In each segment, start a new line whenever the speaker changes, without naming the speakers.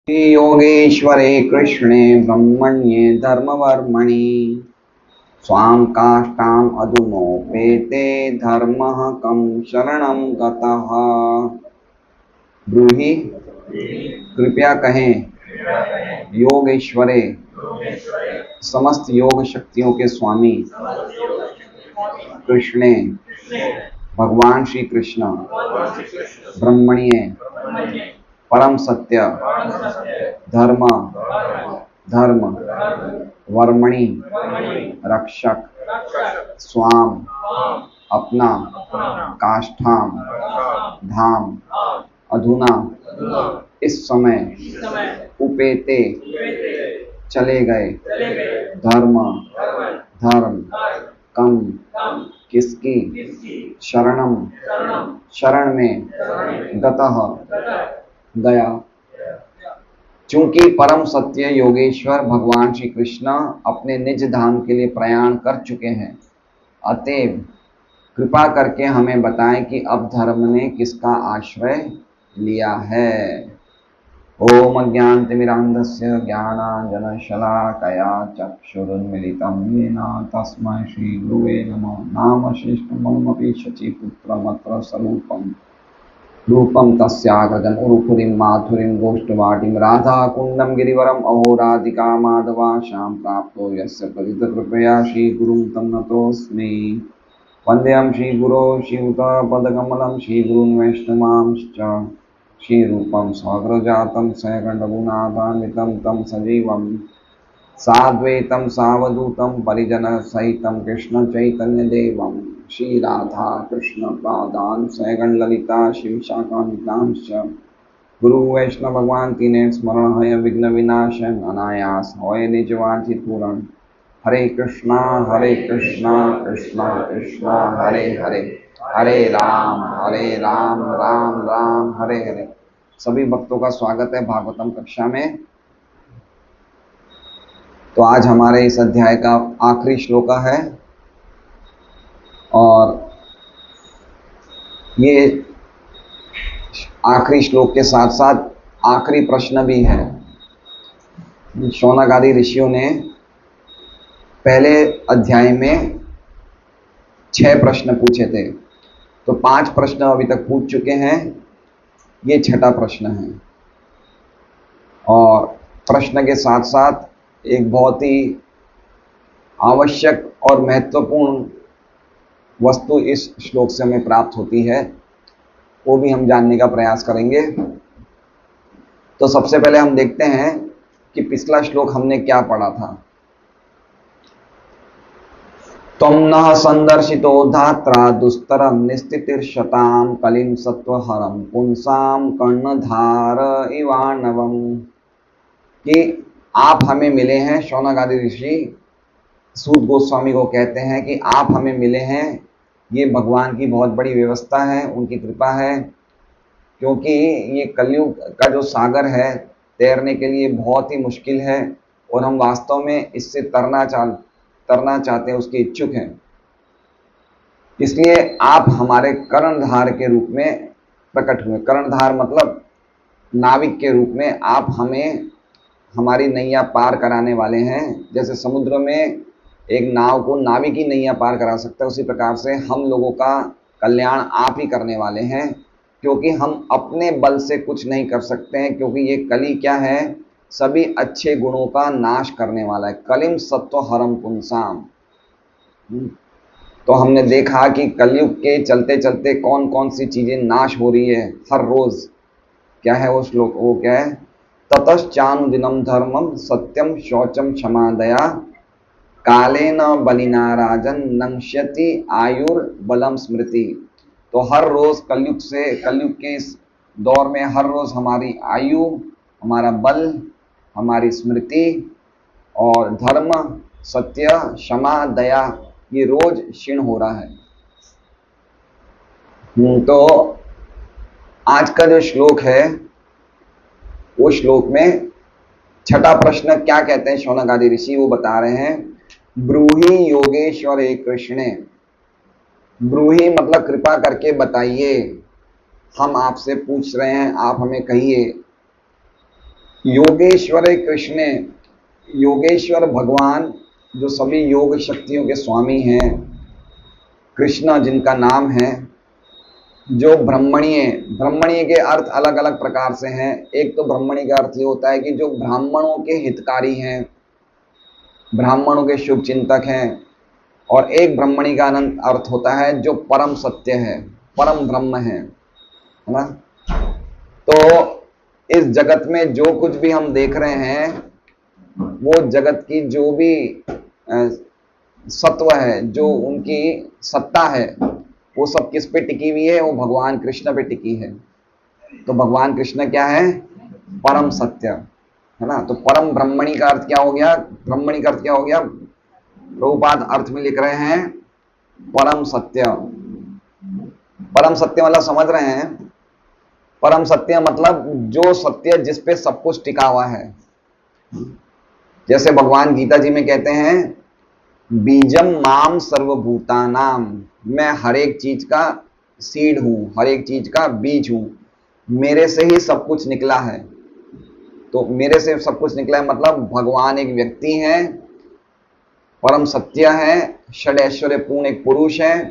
योगेश्वरे कृष्णे ब्रह्मण्ये धर्मवर्मणि स्वां काष्ठाम् अधुनोपेते धर्मः कं शरणं गतः। ब्रूहि, कृपया कहें, योगेश्वरे, समस्त योग शक्तियों के स्वामी कृष्णे, भगवान श्री कृष्ण, ब्रह्मण्य, परम सत्य, धर्म, धर्म, वर्मणि, रक्षक, स्वाम, अपना, काष्ठाम, धाम, अधुना, इस समय, उपेते, चले गए, धर्म, धर्म, कम, किसकी, शरणम, शरण में, गतः, गया। चूंकि परम सत्य योगेश्वर भगवान श्री कृष्ण अपने निज धाम के लिए प्रयाण कर चुके हैं, अतएव कृपा करके हमें बताएं कि अब धर्म ने किसका आश्रय लिया है। ओम अज्ञानतिमिरान्धस्य ज्ञानाञ्जनशलाकया चक्षुरुन्मिलितं येन तस्मै श्रीगुरुवे नमः। नाम श्रेष्ठमपि शचीपुत्रमत्र स्वरूपम् रूपं तस्याग्रजं उरुपुरीं माधुरीं गोष्ठवाटीं राधाकुण्डं गिरिवरम् अहोराधिका माधवाशां प्राप्तो यस्य परितकृपया श्रीगुरुं तं नतोऽस्मि। वन्देऽहं श्रीगुरो श्रीयुतपदकमलं श्रीगुरून् वैष्णवांश्च श्रीरूपं साग्रजातं सहगणरघुनाथान्वितं तं सजीवं साद्वैतं सावधूतं परिजनसहितं कृष्णचैतन्यदेवं श्री राधा कृष्ण पादान सहगण ललिता शिवशाखान्वितांश्च गुरु वैष्णव भगवान तीने स्मरण है विघ्न विनाशन अनायास होय निज वांछित पूरण। हरे कृष्णा कृष्णा कृष्णा हरे हरे, हरे राम राम राम हरे हरे। सभी भक्तों का स्वागत है भागवतम कक्षा में। तो आज हमारे इस अध्याय का आखिरी श्लोक है और ये आखिरी श्लोक के साथ साथ आखिरी प्रश्न भी है। शौनक आदि ऋषियों ने पहले अध्याय में 6 प्रश्न पूछे थे, तो 5 प्रश्न अभी तक पूछ चुके हैं, ये 6ठा प्रश्न है। और प्रश्न के साथ साथ एक बहुत ही आवश्यक और महत्वपूर्ण वस्तु इस श्लोक से हमें प्राप्त होती है, वो भी हम जानने का प्रयास करेंगे। तो सबसे पहले हम देखते हैं कि पिछला श्लोक हमने क्या पढ़ा था। त्वं नः संदर्शितो धात्रा दुस्तरं निस्थितिर्षतां कलिं सत्त्वहरं पुंसां कर्णधार इवाणवं, कि आप हमें मिले हैं। शौनक आदि ऋषि सूत गोस्वामी को कहते हैं कि आप हमें मिले हैं, ये भगवान की बहुत बड़ी व्यवस्था है, उनकी कृपा है, क्योंकि ये कलयुग का जो सागर है तैरने के लिए बहुत ही मुश्किल है और हम वास्तव में इससे तरना चाहते हैं, उसके इच्छुक हैं। इसलिए आप हमारे कर्णधार के रूप में प्रकट हुए। कर्णधार मतलब नाविक के रूप में आप हमें हमारी नैया पार कराने वाले हैं। जैसे समुद्र में एक नाव को नाविक ही नैया पार करा सकता है, उसी प्रकार से हम लोगों का कल्याण आप ही करने वाले हैं, क्योंकि हम अपने बल से कुछ नहीं कर सकते हैं। क्योंकि ये कली क्या है, सभी अच्छे गुणों का नाश करने वाला है। कलिम सत्व हरम पुंसाम। तो हमने देखा कि कलयुग के चलते चलते कौन कौन सी चीजें नाश हो रही है हर रोज। क्या है वो श्लोक, वो क्या है, ततश्चानुदिनं धर्मं सत्यम शौचम क्षमा दया कालेन बलिना राजन नंश्यति आयुर्बलम स्मृति। तो हर रोज कलयुग के इस दौर में हर रोज हमारी आयु, हमारा बल, हमारी स्मृति और धर्म, सत्य, क्षमा, दया, ये रोज क्षीण हो रहा है। तो आज का जो श्लोक है वो श्लोक में 6ठा प्रश्न क्या कहते हैं शौनक आदि ऋषि, वो बता रहे हैं। ब्रूहि योगेश्वरे कृष्णे। ब्रूहि मतलब कृपा करके बताइए, हम आपसे पूछ रहे हैं, आप हमें कहिए। योगेश्वर कृष्ण, योगेश्वर भगवान जो सभी योग शक्तियों के स्वामी हैं, कृष्ण जिनका नाम है, जो ब्रह्मणीय, ब्रह्मणीय के अर्थ अलग अलग प्रकार से हैं। एक तो ब्रह्मणी का अर्थ ये होता है कि जो ब्राह्मणों के हितकारी हैं, ब्राह्मणों के शुभ चिंतक हैं। और एक ब्रह्मणी का अनंत अर्थ होता है जो परम सत्य है, परम ब्रह्म है ना। तो इस जगत में जो कुछ भी हम देख रहे हैं, वो जगत की जो भी सत्व है, जो उनकी सत्ता है, वो सब किस पे टिकी हुई है? वो भगवान कृष्ण पे टिकी है। तो भगवान कृष्ण क्या है? परम सत्य है ना। तो परम ब्रह्मणी का अर्थ क्या हो गया? ब्रह्मणी का अर्थ क्या हो गया? प्रभुपाद अर्थ में लिख रहे हैं परम सत्य। परम सत्य मतलब समझ रहे हैं? परम सत्य मतलब जो सत्य जिस पे सब कुछ टिका हुआ है। जैसे भगवान गीता जी में कहते हैं, बीजम माम सर्वभूतानाम, मैं हर एक चीज का सीड हूं, हर एक चीज का बीज हूं, मेरे से ही सब कुछ निकला है। तो मेरे से सब कुछ निकला है मतलब भगवान एक व्यक्ति है, परम सत्य है, षडैश्वर्य पूर्ण एक पुरुष है,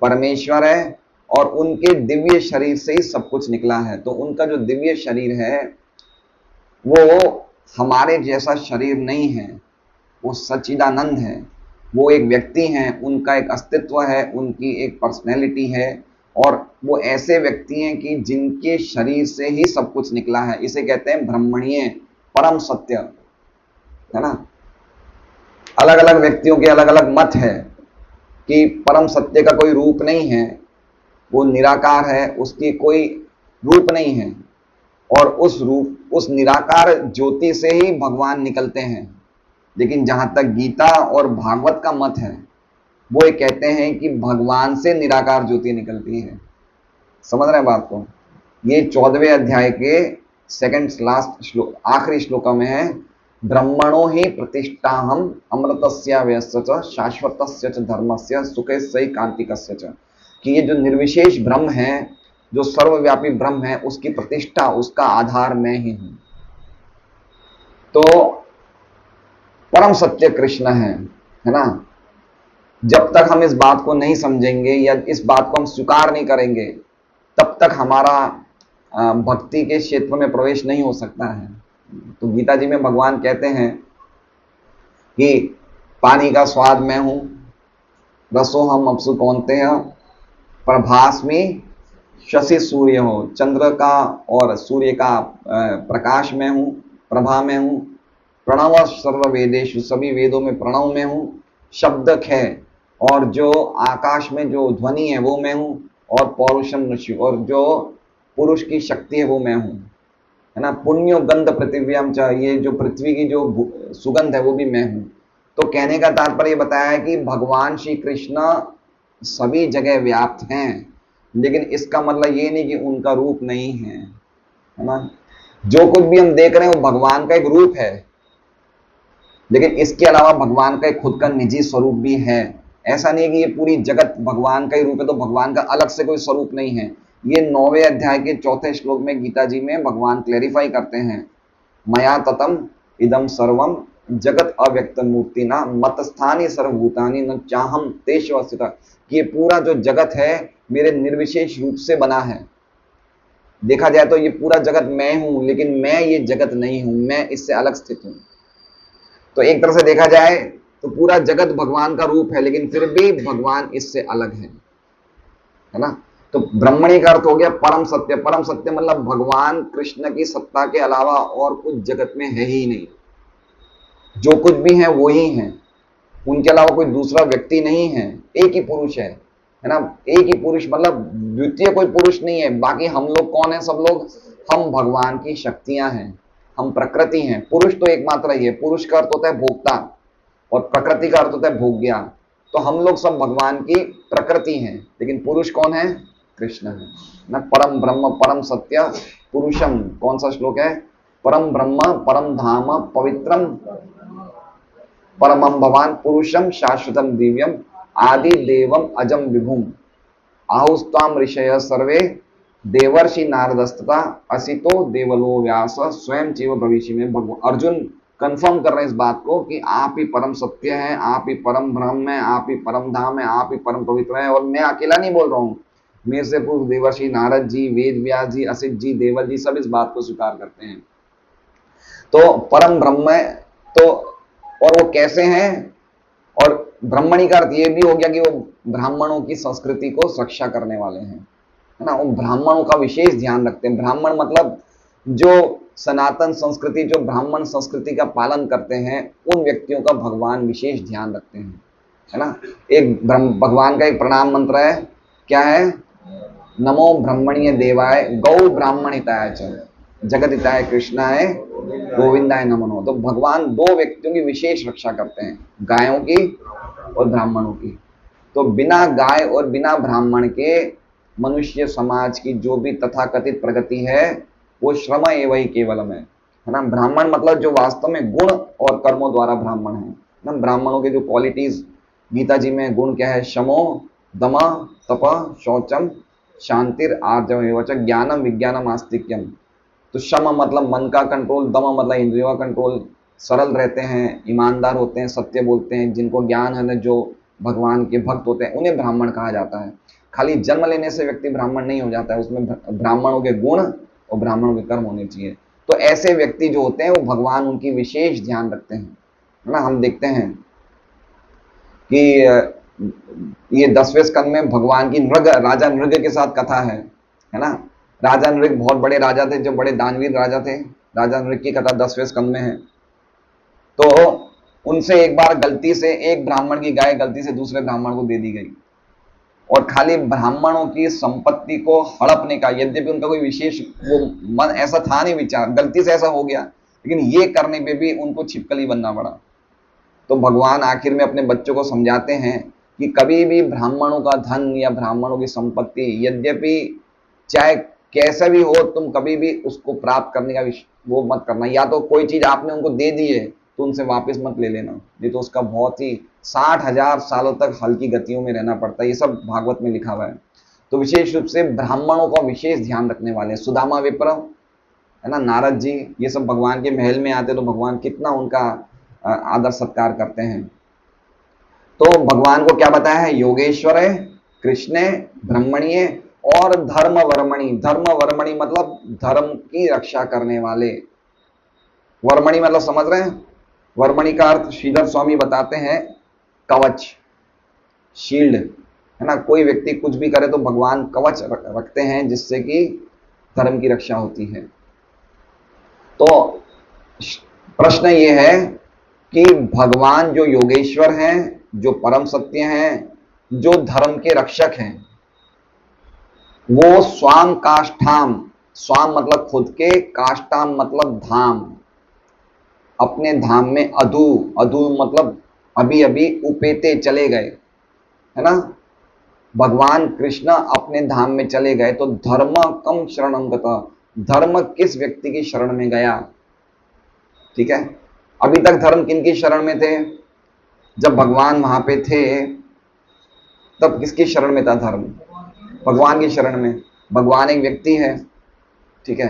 परमेश्वर है, और उनके दिव्य शरीर से ही सब कुछ निकला है। तो उनका जो दिव्य शरीर है वो हमारे जैसा शरीर नहीं है, वो सच्चिदानंद है, वो एक व्यक्ति हैं, उनका एक अस्तित्व है, उनकी एक पर्सनैलिटी है, और वो ऐसे व्यक्ति हैं कि जिनके शरीर से ही सब कुछ निकला है। इसे कहते हैं ब्रह्मणीय, परम सत्य, है ना। अलग अलग व्यक्तियों के अलग अलग मत है कि परम सत्य का कोई रूप नहीं है, वो निराकार है, उसकी कोई रूप नहीं है, और उस निराकार ज्योति से ही भगवान निकलते हैं। लेकिन जहां तक गीता और भागवत का मत है, वो ये कहते हैं कि भगवान से निराकार ज्योति निकलती है। समझ रहे हैं बात को? ये 14वें अध्याय के सेकंड लास्ट श्लोक, आखिरी श्लोक में है, ब्रह्मणो ही प्रतिष्ठाहम अमृतस्य व्यस्य च शाश्वतस्य च धर्मस्य सुखस्य कांतिकस्य च। कि ये जो निर्विशेष ब्रह्म है, जो सर्वव्यापी ब्रह्म है, उसकी प्रतिष्ठा, उसका आधार मैं ही हूं। तो परम सत्य कृष्ण है ना। जब तक हम इस बात को नहीं समझेंगे या इस बात को हम स्वीकार नहीं करेंगे, तब तक हमारा भक्ति के क्षेत्र में प्रवेश नहीं हो सकता है। तो गीता जी में भगवान कहते हैं कि पानी का स्वाद मैं हूं, रसो हम अपसु कौन्तेय, प्रभास्मि शशि सूर्य हो, चंद्र का और सूर्य का प्रकाश में हूं, प्रभा में हूं, प्रणव सर्व वेदेशु, सभी वेदों में प्रणव में हूं, शब्दक है, और जो आकाश में जो ध्वनि है वो मैं हूं, और पौरुषम ऋषि, और जो पुरुष की शक्ति है वो मैं हूं, है ना। पुण्यो गंध पृथ्व्याम च, ये जो पृथ्वी की जो सुगंध है वो भी मैं हूं। तो कहने का तात्पर्य बताया है कि भगवान श्री कृष्ण सभी जगह व्याप्त हैं, लेकिन इसका मतलब ये नहीं कि उनका रूप नहीं है ना। जो कुछ भी हम देख रहे हैं वो भगवान का एक रूप है, लेकिन इसके अलावा भगवान का एक खुद का निजी स्वरूप भी है। ऐसा नहीं है कि ये पूरी जगत भगवान का ही रूप है, तो भगवान का अलग से कोई स्वरूप नहीं है। ये 9वें अध्याय के 4थे श्लोक में गीता जी में भगवान क्लेरिफाई करते हैं, मया ततम इदम सर्वम जगत अव्यक्त मूर्ति ना मतस्थानी सर्वभूतानी न चाहम तेषु अस्थित। ये पूरा जो जगत है मेरे निर्विशेष रूप से बना है। देखा जाए तो ये पूरा जगत मैं हूं, लेकिन मैं ये जगत नहीं हूं, मैं इससे अलग स्थित हूं। तो एक तरह से देखा जाए तो पूरा जगत भगवान का रूप है, लेकिन फिर भी भगवान इससे अलग है ना। तो ब्रह्मणी का अर्थ हो गया परम सत्य। परम सत्य मतलब भगवान कृष्ण की सत्ता के अलावा और कुछ जगत में है ही नहीं। जो कुछ भी है वो ही है, उनके अलावा कोई दूसरा व्यक्ति नहीं है, एक ही पुरुष है ना। एक ही पुरुष मतलब द्वितीय कोई पुरुष नहीं है। बाकी हम लोग कौन है? सब लोग हम भगवान की शक्तियां हैं, हम प्रकृति हैं। पुरुष तो एकमात्र ही है। पुरुष का अर्थ होता है भोक्ता और प्रकृति का अर्थ होता है भोग्या। तो हम लोग सब भगवान की प्रकृति हैं, लेकिन पुरुष कौन है? कृष्ण है ना। परम ब्रह्म परम सत्य पुरुषम, कौन सा श्लोक है? परम ब्रह्म परम धाम पवित्रम परमं भवान पुरुषम शाश्वतम दिव्यम आदि देवम अजम विभुम आहुस्ताम ऋषय सर्वे देवर्षि नारदस्तथा असितो देवलो व्यास स्वयं चैव भविष्य में। भगवान अर्जुन कंफर्म कर रहे हैं इस बात को कि आप ही परम सत्य हैं, आप ही परम ब्रह्म हैं, आप ही परम धाम है, आप ही परम पवित्र हैं। और मैं अकेला नहीं बोल रहा हूँ, मेरे से पूर्व देवर्षि नारद जी, वेद व्यास जी, असित जी, देवल जी सब इस बात को स्वीकार करते हैं। तो परम ब्रह्म है, तो और वो कैसे हैं? और ब्राह्मणी का अर्थ ये भी हो गया कि वो ब्राह्मणों की संस्कृति को रक्षा करने वाले हैं, है ना। वो ब्राह्मणों का विशेष ध्यान रखते हैं। ब्राह्मण मतलब जो सनातन संस्कृति, जो ब्राह्मण संस्कृति का पालन करते हैं, उन व्यक्तियों का भगवान विशेष ध्यान रखते हैं, है ना। एक भगवान का एक प्रणाम मंत्र है, क्या है? नमो ब्रह्मण्य देवाय गौ ब्राह्मणिताय च जगदिताय कृष्णाय गोविंदाय नमो। तो भगवान दो व्यक्तियों की विशेष रक्षा करते हैं, गायों की और ब्राह्मणों की। तो बिना गाय और बिना ब्राह्मण के मनुष्य समाज की जो भी तथाकथित प्रगति है वो श्रम एवं केवलम है ना। ब्राह्मण मतलब जो वास्तव में गुण और कर्मों द्वारा ब्राह्मण है ना। ब्राह्मणों के जो क्वालिटीज गीता जी में गुण क्या है? शमो दम तप शौचम शांतिर आर्जव एवं ज्ञानम विज्ञानम आस्तिक्यम। तो शम मतलब मन का कंट्रोल, दम मतलब इंद्रियों का कंट्रोल, सरल रहते हैं, ईमानदार होते हैं, सत्य बोलते हैं, जिनको ज्ञान है, जो भगवान के भक्त होते हैं, उन्हें ब्राह्मण कहा जाता है। खाली जन्म लेने से व्यक्ति ब्राह्मण नहीं हो जाता है, उसमें ब्राह्मणों के गुण और ब्राह्मणों के कर्म होने चाहिए। तो ऐसे व्यक्ति जो होते हैं वो भगवान उनकी विशेष ध्यान रखते हैं, है ना। हम देखते हैं कि ये 10वें स्कंद में भगवान की नृग, राजा नृग के साथ कथा है ना। राजा नृग बहुत बड़े राजा थे, जो बड़े दानवीर राजा थे। राजा नृग की कथा 10वें स्कंद में है। तो उनसे एक बार गलती से एक ब्राह्मण की गाय गलती से दूसरे ब्राह्मण को दे दी गई, और खाली ब्राह्मणों की संपत्ति को हड़पने का, यद्यपि उनका कोई विशेष वो मन ऐसा था नहीं, विचार गलती से ऐसा हो गया, लेकिन ये करने पे भी उनको छिपकली बनना पड़ा। तो भगवान आखिर में अपने बच्चों को समझाते हैं कि कभी भी ब्राह्मणों का धन या ब्राह्मणों की संपत्ति, यद्यपि चाहे कैसा भी हो, तुम कभी भी उसको प्राप्त करने का वो मत करना। या तो कोई चीज आपने उनको दे दी है तो उनसे वापस मत ले लेना, नहीं तो उसका बहुत ही 60,000 सालों तक हल्की गतियों में रहना पड़ता है। ये सब भागवत में लिखा हुआ है। तो विशेष रूप से ब्राह्मणों का विशेष ध्यान रखने वाले सुदामा विप्र, है ना, नारद जी, ये सब भगवान के महल में आते तो भगवान कितना उनका आदर सत्कार करते हैं। तो भगवान को क्या बताया है? योगेश्वर है, कृष्ण है, ब्रह्मणीय और धर्म वर्मणि। धर्म वर्मणि मतलब धर्म की रक्षा करने वाले। वर्मणि मतलब समझ रहे हैं? वर्मणि का अर्थ श्रीधर स्वामी बताते हैं कवच, शील्ड, है ना। कोई व्यक्ति कुछ भी करे तो भगवान कवच रखते हैं जिससे कि धर्म की रक्षा होती है। तो प्रश्न ये है कि भगवान जो योगेश्वर हैं, जो परम सत्य हैं, जो धर्म के रक्षक हैं, वो स्वाम काष्ठाम, स्वाम मतलब खुद के, काष्ठाम मतलब धाम, अपने धाम में अधु, अधु मतलब अभी अभी उपेते चले गए, है ना। भगवान कृष्ण अपने धाम में चले गए तो धर्म कम शरणम गता, धर्म किस व्यक्ति की शरण में गया? ठीक है, अभी तक धर्म किनकी शरण में थे? जब भगवान वहां पे थे तब किसकी शरण में था धर्म? भगवान की शरण में। भगवान एक व्यक्ति है, ठीक है।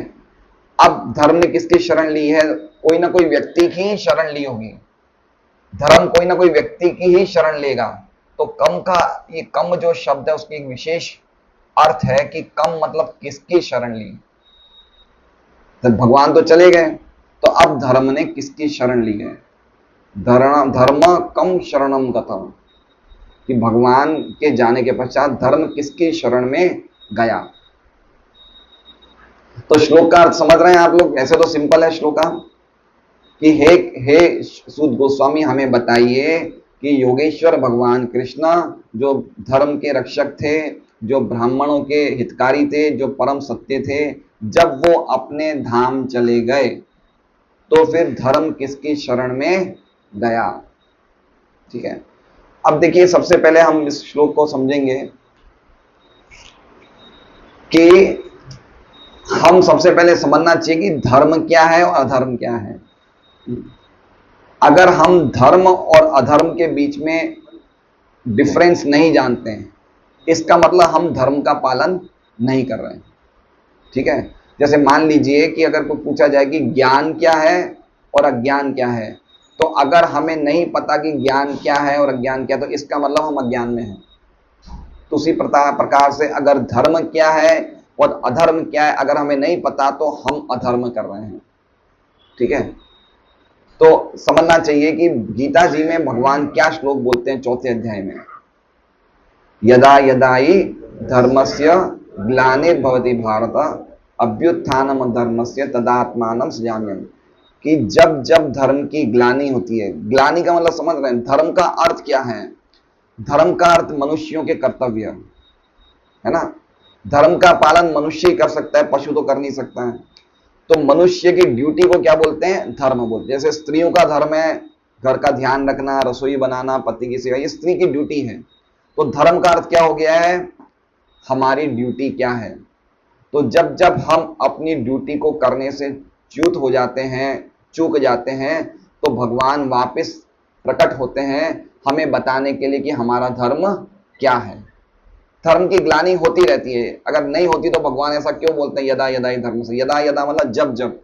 अब धर्म ने किसकी शरण ली है? कोई ना कोई व्यक्ति की ही शरण ली होगी। धर्म कोई ना कोई व्यक्ति की ही शरण लेगा। तो कम का ये कम जो शब्द है उसकी एक विशेष अर्थ है कि कम मतलब किसकी शरण ली। तो भगवान तो चले गए, तो अब धर्म ने किसकी शरण ली है? धर्म कम शरणम गतम, कि भगवान के जाने के पश्चात धर्म किसकी शरण में गया। तो श्लोक का अर्थ समझ रहे हैं आप लोग? ऐसे तो सिंपल है श्लोका कि हे सूत गोस्वामी हमें बताइए कि योगेश्वर भगवान कृष्ण जो धर्म के रक्षक थे, जो ब्राह्मणों के हितकारी थे, जो परम सत्य थे, जब वो अपने धाम चले गए तो फिर धर्म किसकी शरण में गया? ठीक है, अब देखिए सबसे पहले हम इस श्लोक को समझेंगे कि हम सबसे पहले समझना चाहिए कि धर्म क्या है और अधर्म क्या है। अगर हम धर्म और अधर्म के बीच में डिफरेंस नहीं जानते हैं, इसका मतलब हम धर्म का पालन नहीं कर रहे हैं। ठीक है। जैसे मान लीजिए कि अगर कोई पूछा जाए कि ज्ञान क्या है और अज्ञान क्या है, तो अगर हमें नहीं पता कि ज्ञान क्या है और अज्ञान क्या है, तो इसका मतलब हम अज्ञान में हैं। तो उसी प्रकार से अगर धर्म क्या है और अधर्म क्या है अगर हमें नहीं पता, तो हम अधर्म कर रहे हैं। ठीक है। तो समझना चाहिए कि गीता जी में भगवान क्या श्लोक बोलते हैं 4थे अध्याय में, यदा यदा ही धर्मस्य ग्लानिर्भवति भारत अभ्युत्थानम धर्मस्य तदात्मानं सृजाम्यहम्। कि जब जब धर्म की ग्लानि होती है, ग्लानि का मतलब समझ रहे हैं, धर्म का अर्थ क्या है? धर्म का अर्थ मनुष्यों के कर्तव्य है ना। धर्म का पालन मनुष्य ही कर सकता है, पशु तो कर नहीं सकता है। तो मनुष्य की ड्यूटी को क्या बोलते हैं? धर्म बोलते हैं। जैसे स्त्रियों का धर्म है घर का ध्यान रखना, रसोई बनाना, पति की सेवा, ये स्त्री की ड्यूटी है। तो धर्म का अर्थ क्या हो गया है? हमारी ड्यूटी क्या है। तो जब जब हम अपनी ड्यूटी को करने से च्युत हो जाते हैं, चूक जाते हैं, तो भगवान वापस प्रकट होते हैं हमें बताने के लिए कि हमारा धर्म क्या है। धर्म की ग्लानि होती रहती है, अगर नहीं होती तो भगवान ऐसा क्यों बोलते हैं यदा यदा ही धर्म से? यदा यदा मतलब जब जब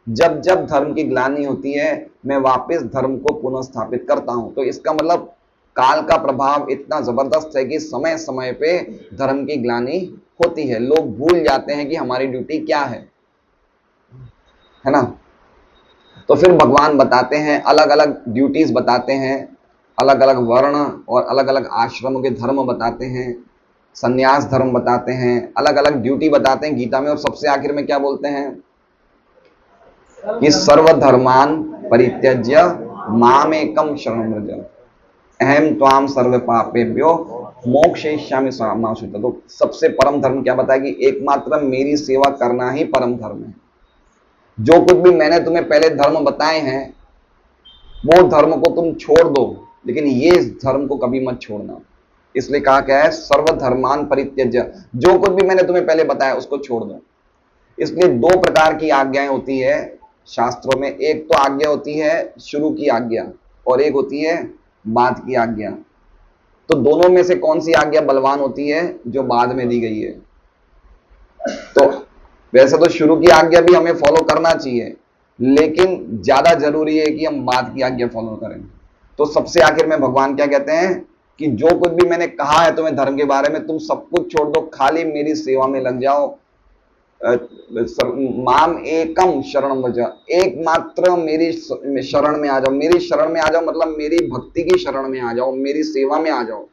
जब जब धर्म की ग्लानि होती है, मैं वापस धर्म को पुनः स्थापित करता हूं। तो इसका मतलब काल का प्रभाव इतना जबरदस्त है कि समय समय पे धर्म की ग्लानि होती है। लोग भूल जाते हैं कि हमारी ड्यूटी क्या है ना। तो फिर भगवान बताते हैं, अलग अलग ड्यूटीज बताते हैं, अलग अलग वर्ण और अलग अलग आश्रमों के धर्म बताते हैं, संन्यास धर्म बताते हैं, अलग अलग ड्यूटी बताते हैं गीता में। और सबसे आखिर में क्या बोलते हैं कि सर्वधर्मान परित्यज्य मामेकम शरणं व्रज अहम त्वाम सर्व पापेभ्यो मोक्षयिष्यामि मा शुचि। तो सबसे परम धर्म क्या बताया कि एकमात्र मेरी सेवा करना ही परम धर्म है। जो कुछ भी मैंने तुम्हें पहले धर्म बताए हैं वो धर्म को तुम छोड़ दो, लेकिन ये धर्म को कभी मत छोड़ना। इसलिए कहा क्या है? सर्वधर्मान परित्यज्य। जो कुछ भी मैंने तुम्हें पहले बताया उसको छोड़ दो। इसलिए 2 प्रकार की आज्ञाएं होती है शास्त्रों में। एक तो आज्ञा होती है शुरू की आज्ञा और एक होती है बाद की आज्ञा। तो दोनों में से कौन सी आज्ञा बलवान होती है? जो बाद में दी गई है। तो वैसे तो शुरू की आज्ञा भी हमें फॉलो करना चाहिए, लेकिन ज्यादा जरूरी है कि हम बाद की आज्ञा फॉलो करें। तो सबसे आखिर में भगवान क्या कहते हैं कि जो कुछ भी मैंने कहा है तुम्हें धर्म के बारे में, तुम सब कुछ छोड़ दो, खाली मेरी सेवा में लग जाओ। माम एकम शरणं व्रज, एकमात्र मेरी शरण में आ जाओ। मेरी शरण में आ जाओ मतलब मेरी भक्ति की शरण में आ जाओ, मेरी सेवा में आ जाओ।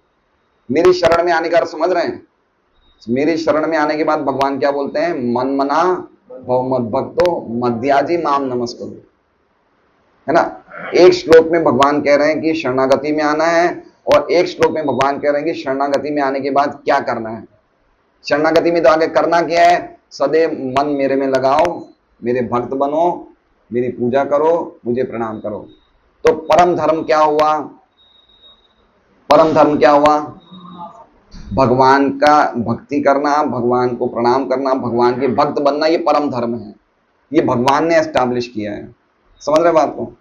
मेरी शरण में आने का अर्थ समझ रहे हैं? मेरी शरण में आने के बाद भगवान क्या बोलते हैं? मन मना भव मद भक्तो मध्याजी माम नमस्कुरु, है ना। एक श्लोक में भगवान कह रहे हैं कि शरणागति में आना है, और एक श्लोक में भगवान कह रहे हैं कि शरणागति में आने के बाद क्या करना है। शरणागति में तो आगे करना क्या है? सदैव मन मेरे में लगाओ, मेरे भक्त बनो, मेरी पूजा करो, मुझे प्रणाम करो। तो परम धर्म क्या हुआ? परम धर्म क्या हुआ? भगवान का भक्ति करना, भगवान को प्रणाम करना, भगवान के भक्त बनना, ये परम धर्म है। ये भगवान ने एस्टैब्लिश किया है। समझ रहे बात को?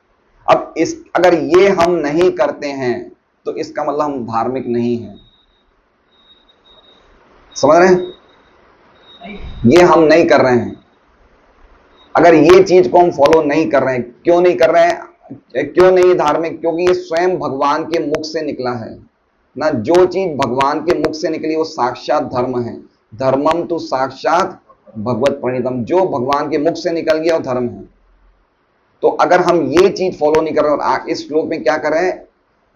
अब अगर ये हम नहीं करते हैं तो इसका मतलब हम धार्मिक नहीं हैं। समझ रहे हैं? ये हम नहीं कर रहे हैं। अगर ये चीज को हम फॉलो नहीं कर रहे हैं, क्यों नहीं कर रहे हैं? क्यों नहीं धार्मिक? क्योंकि ये स्वयं भगवान के मुख से निकला है ना। जो चीज भगवान के मुख से निकली वो साक्षात धर्म है। धर्मम तो साक्षात भगवत प्रणीतम, जो भगवान के मुख से निकल गया वो धर्म है। तो अगर हम ये चीज फॉलो नहीं कर रहे, और इस श्लोक में क्या कर रहे हैं?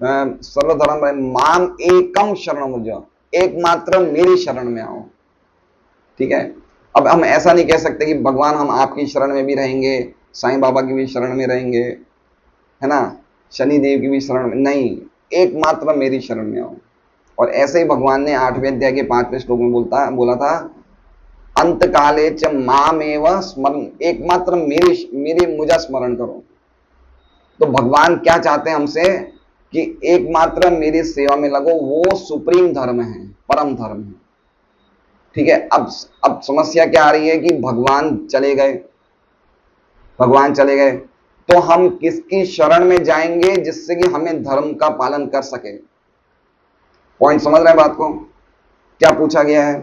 सर्वधर्म माम एकम शरणं व्रज, एकमात्र मेरी शरण में आओ। ठीक है। अब हम ऐसा नहीं कह सकते कि भगवान हम आपकी शरण में भी रहेंगे, साईं बाबा की भी शरण में रहेंगे, है ना, शनि देव की भी शरण में नहीं, एकमात्र मेरी शरण में आओ। और ऐसे ही भगवान ने 8वें अध्याय के 5वें श्लोक में बोला था अंत काले च मामेव स्मरण, एकमात्र मेरी मुझे स्मरण करो। तो भगवान क्या चाहते हैं हमसे कि एकमात्र मेरी सेवा में लगो। वो सुप्रीम धर्म है, परम धर्म है। ठीक है। अब समस्या क्या आ रही है कि भगवान चले गए, भगवान चले गए तो हम किसकी शरण में जाएंगे जिससे कि हमें धर्म का पालन कर सके? पॉइंट समझ रहे हैं बात को? क्या पूछा गया है?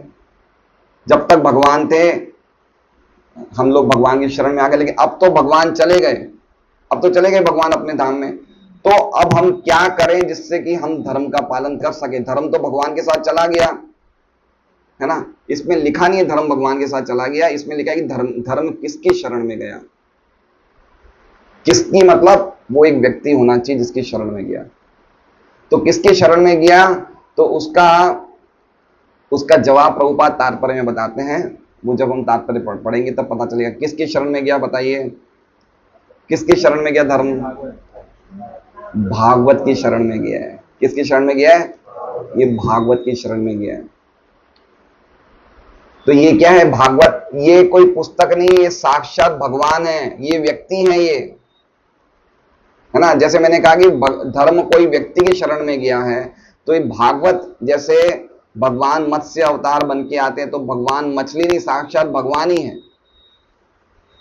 जब तक भगवान थे हम लोग भगवान की शरण में आ गए, लेकिन अब तो भगवान चले गए, अब तो चले गए भगवान अपने धाम में। तो अब हम क्या करें जिससे कि हम धर्म का पालन कर सके? धर्म तो भगवान के साथ चला गया है ना। इसमें लिखा नहीं है धर्म भगवान के साथ चला गया, इसमें लिखा है कि धर्म धर्म किसकी शरण में गया। किसकी मतलब वो एक व्यक्ति होना चाहिए जिसकी शरण में गया। तो किसके शरण में गया, तो उसका जवाब प्रभुपाद तात्पर्य में बताते हैं। वो जब हम तात्पर्य पढ़ेंगे तब पता चलेगा किसकी शरण में गया। बताइए किसकी शरण में गया धर्म? भागवत की शरण में गया है। किसकी शरण में गया है? ये भागवत की शरण में गया है। तो ये क्या है? भागवत ये कोई पुस्तक नहीं, ये साक्षात भगवान है, ये व्यक्ति है, ये है ना। जैसे मैंने कहा कि धर्म कोई व्यक्ति की शरण में गया है, तो ये भागवत जैसे भगवान मत्स्य अवतार बन के आते हैं, तो भगवान मछली नहीं, साक्षात भगवान ही है।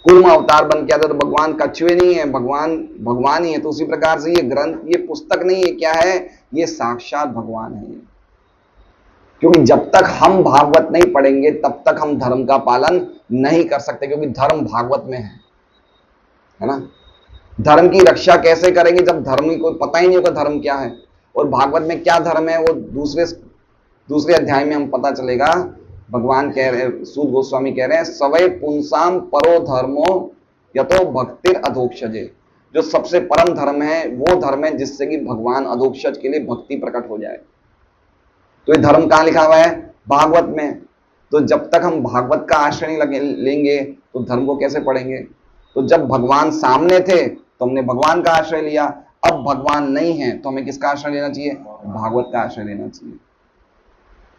कूर्म अवतार बन के आते तो भगवान कछुए नहीं है, भगवान ही है। तो उसी प्रकार से ये ग्रंथ, ये पुस्तक नहीं है, क्या है? ये साक्षात भगवान है। क्योंकि जब तक हम भागवत नहीं पढ़ेंगे तब तक हम धर्म का पालन नहीं कर सकते, क्योंकि धर्म भागवत में है ना। धर्म की रक्षा कैसे करेंगे जब धर्म को पता ही नहीं होगा धर्म क्या है, और भागवत में क्या धर्म है वो दूसरे अध्याय में हम पता चलेगा। भगवान कह रहे, सूत गोस्वामी कह रहे हैं, सवै पुंसाम परो धर्मो यतो भक्तिर अधोक्षजे। जो सबसे परम धर्म है वो धर्म है जिससे कि भगवान अधोक्षज के लिए भक्ति प्रकट हो जाए। तो ये धर्म कहां लिखा हुआ है? भागवत में। तो जब तक हम भागवत का आश्रय नहीं लेंगे तो धर्म को कैसे पढ़ेंगे? तो जब भगवान सामने थे तो हमने भगवान का आश्रय लिया, अब भगवान नहीं है तो हमें किसका आश्रय लेना चाहिए? भागवत का आश्रय लेना चाहिए।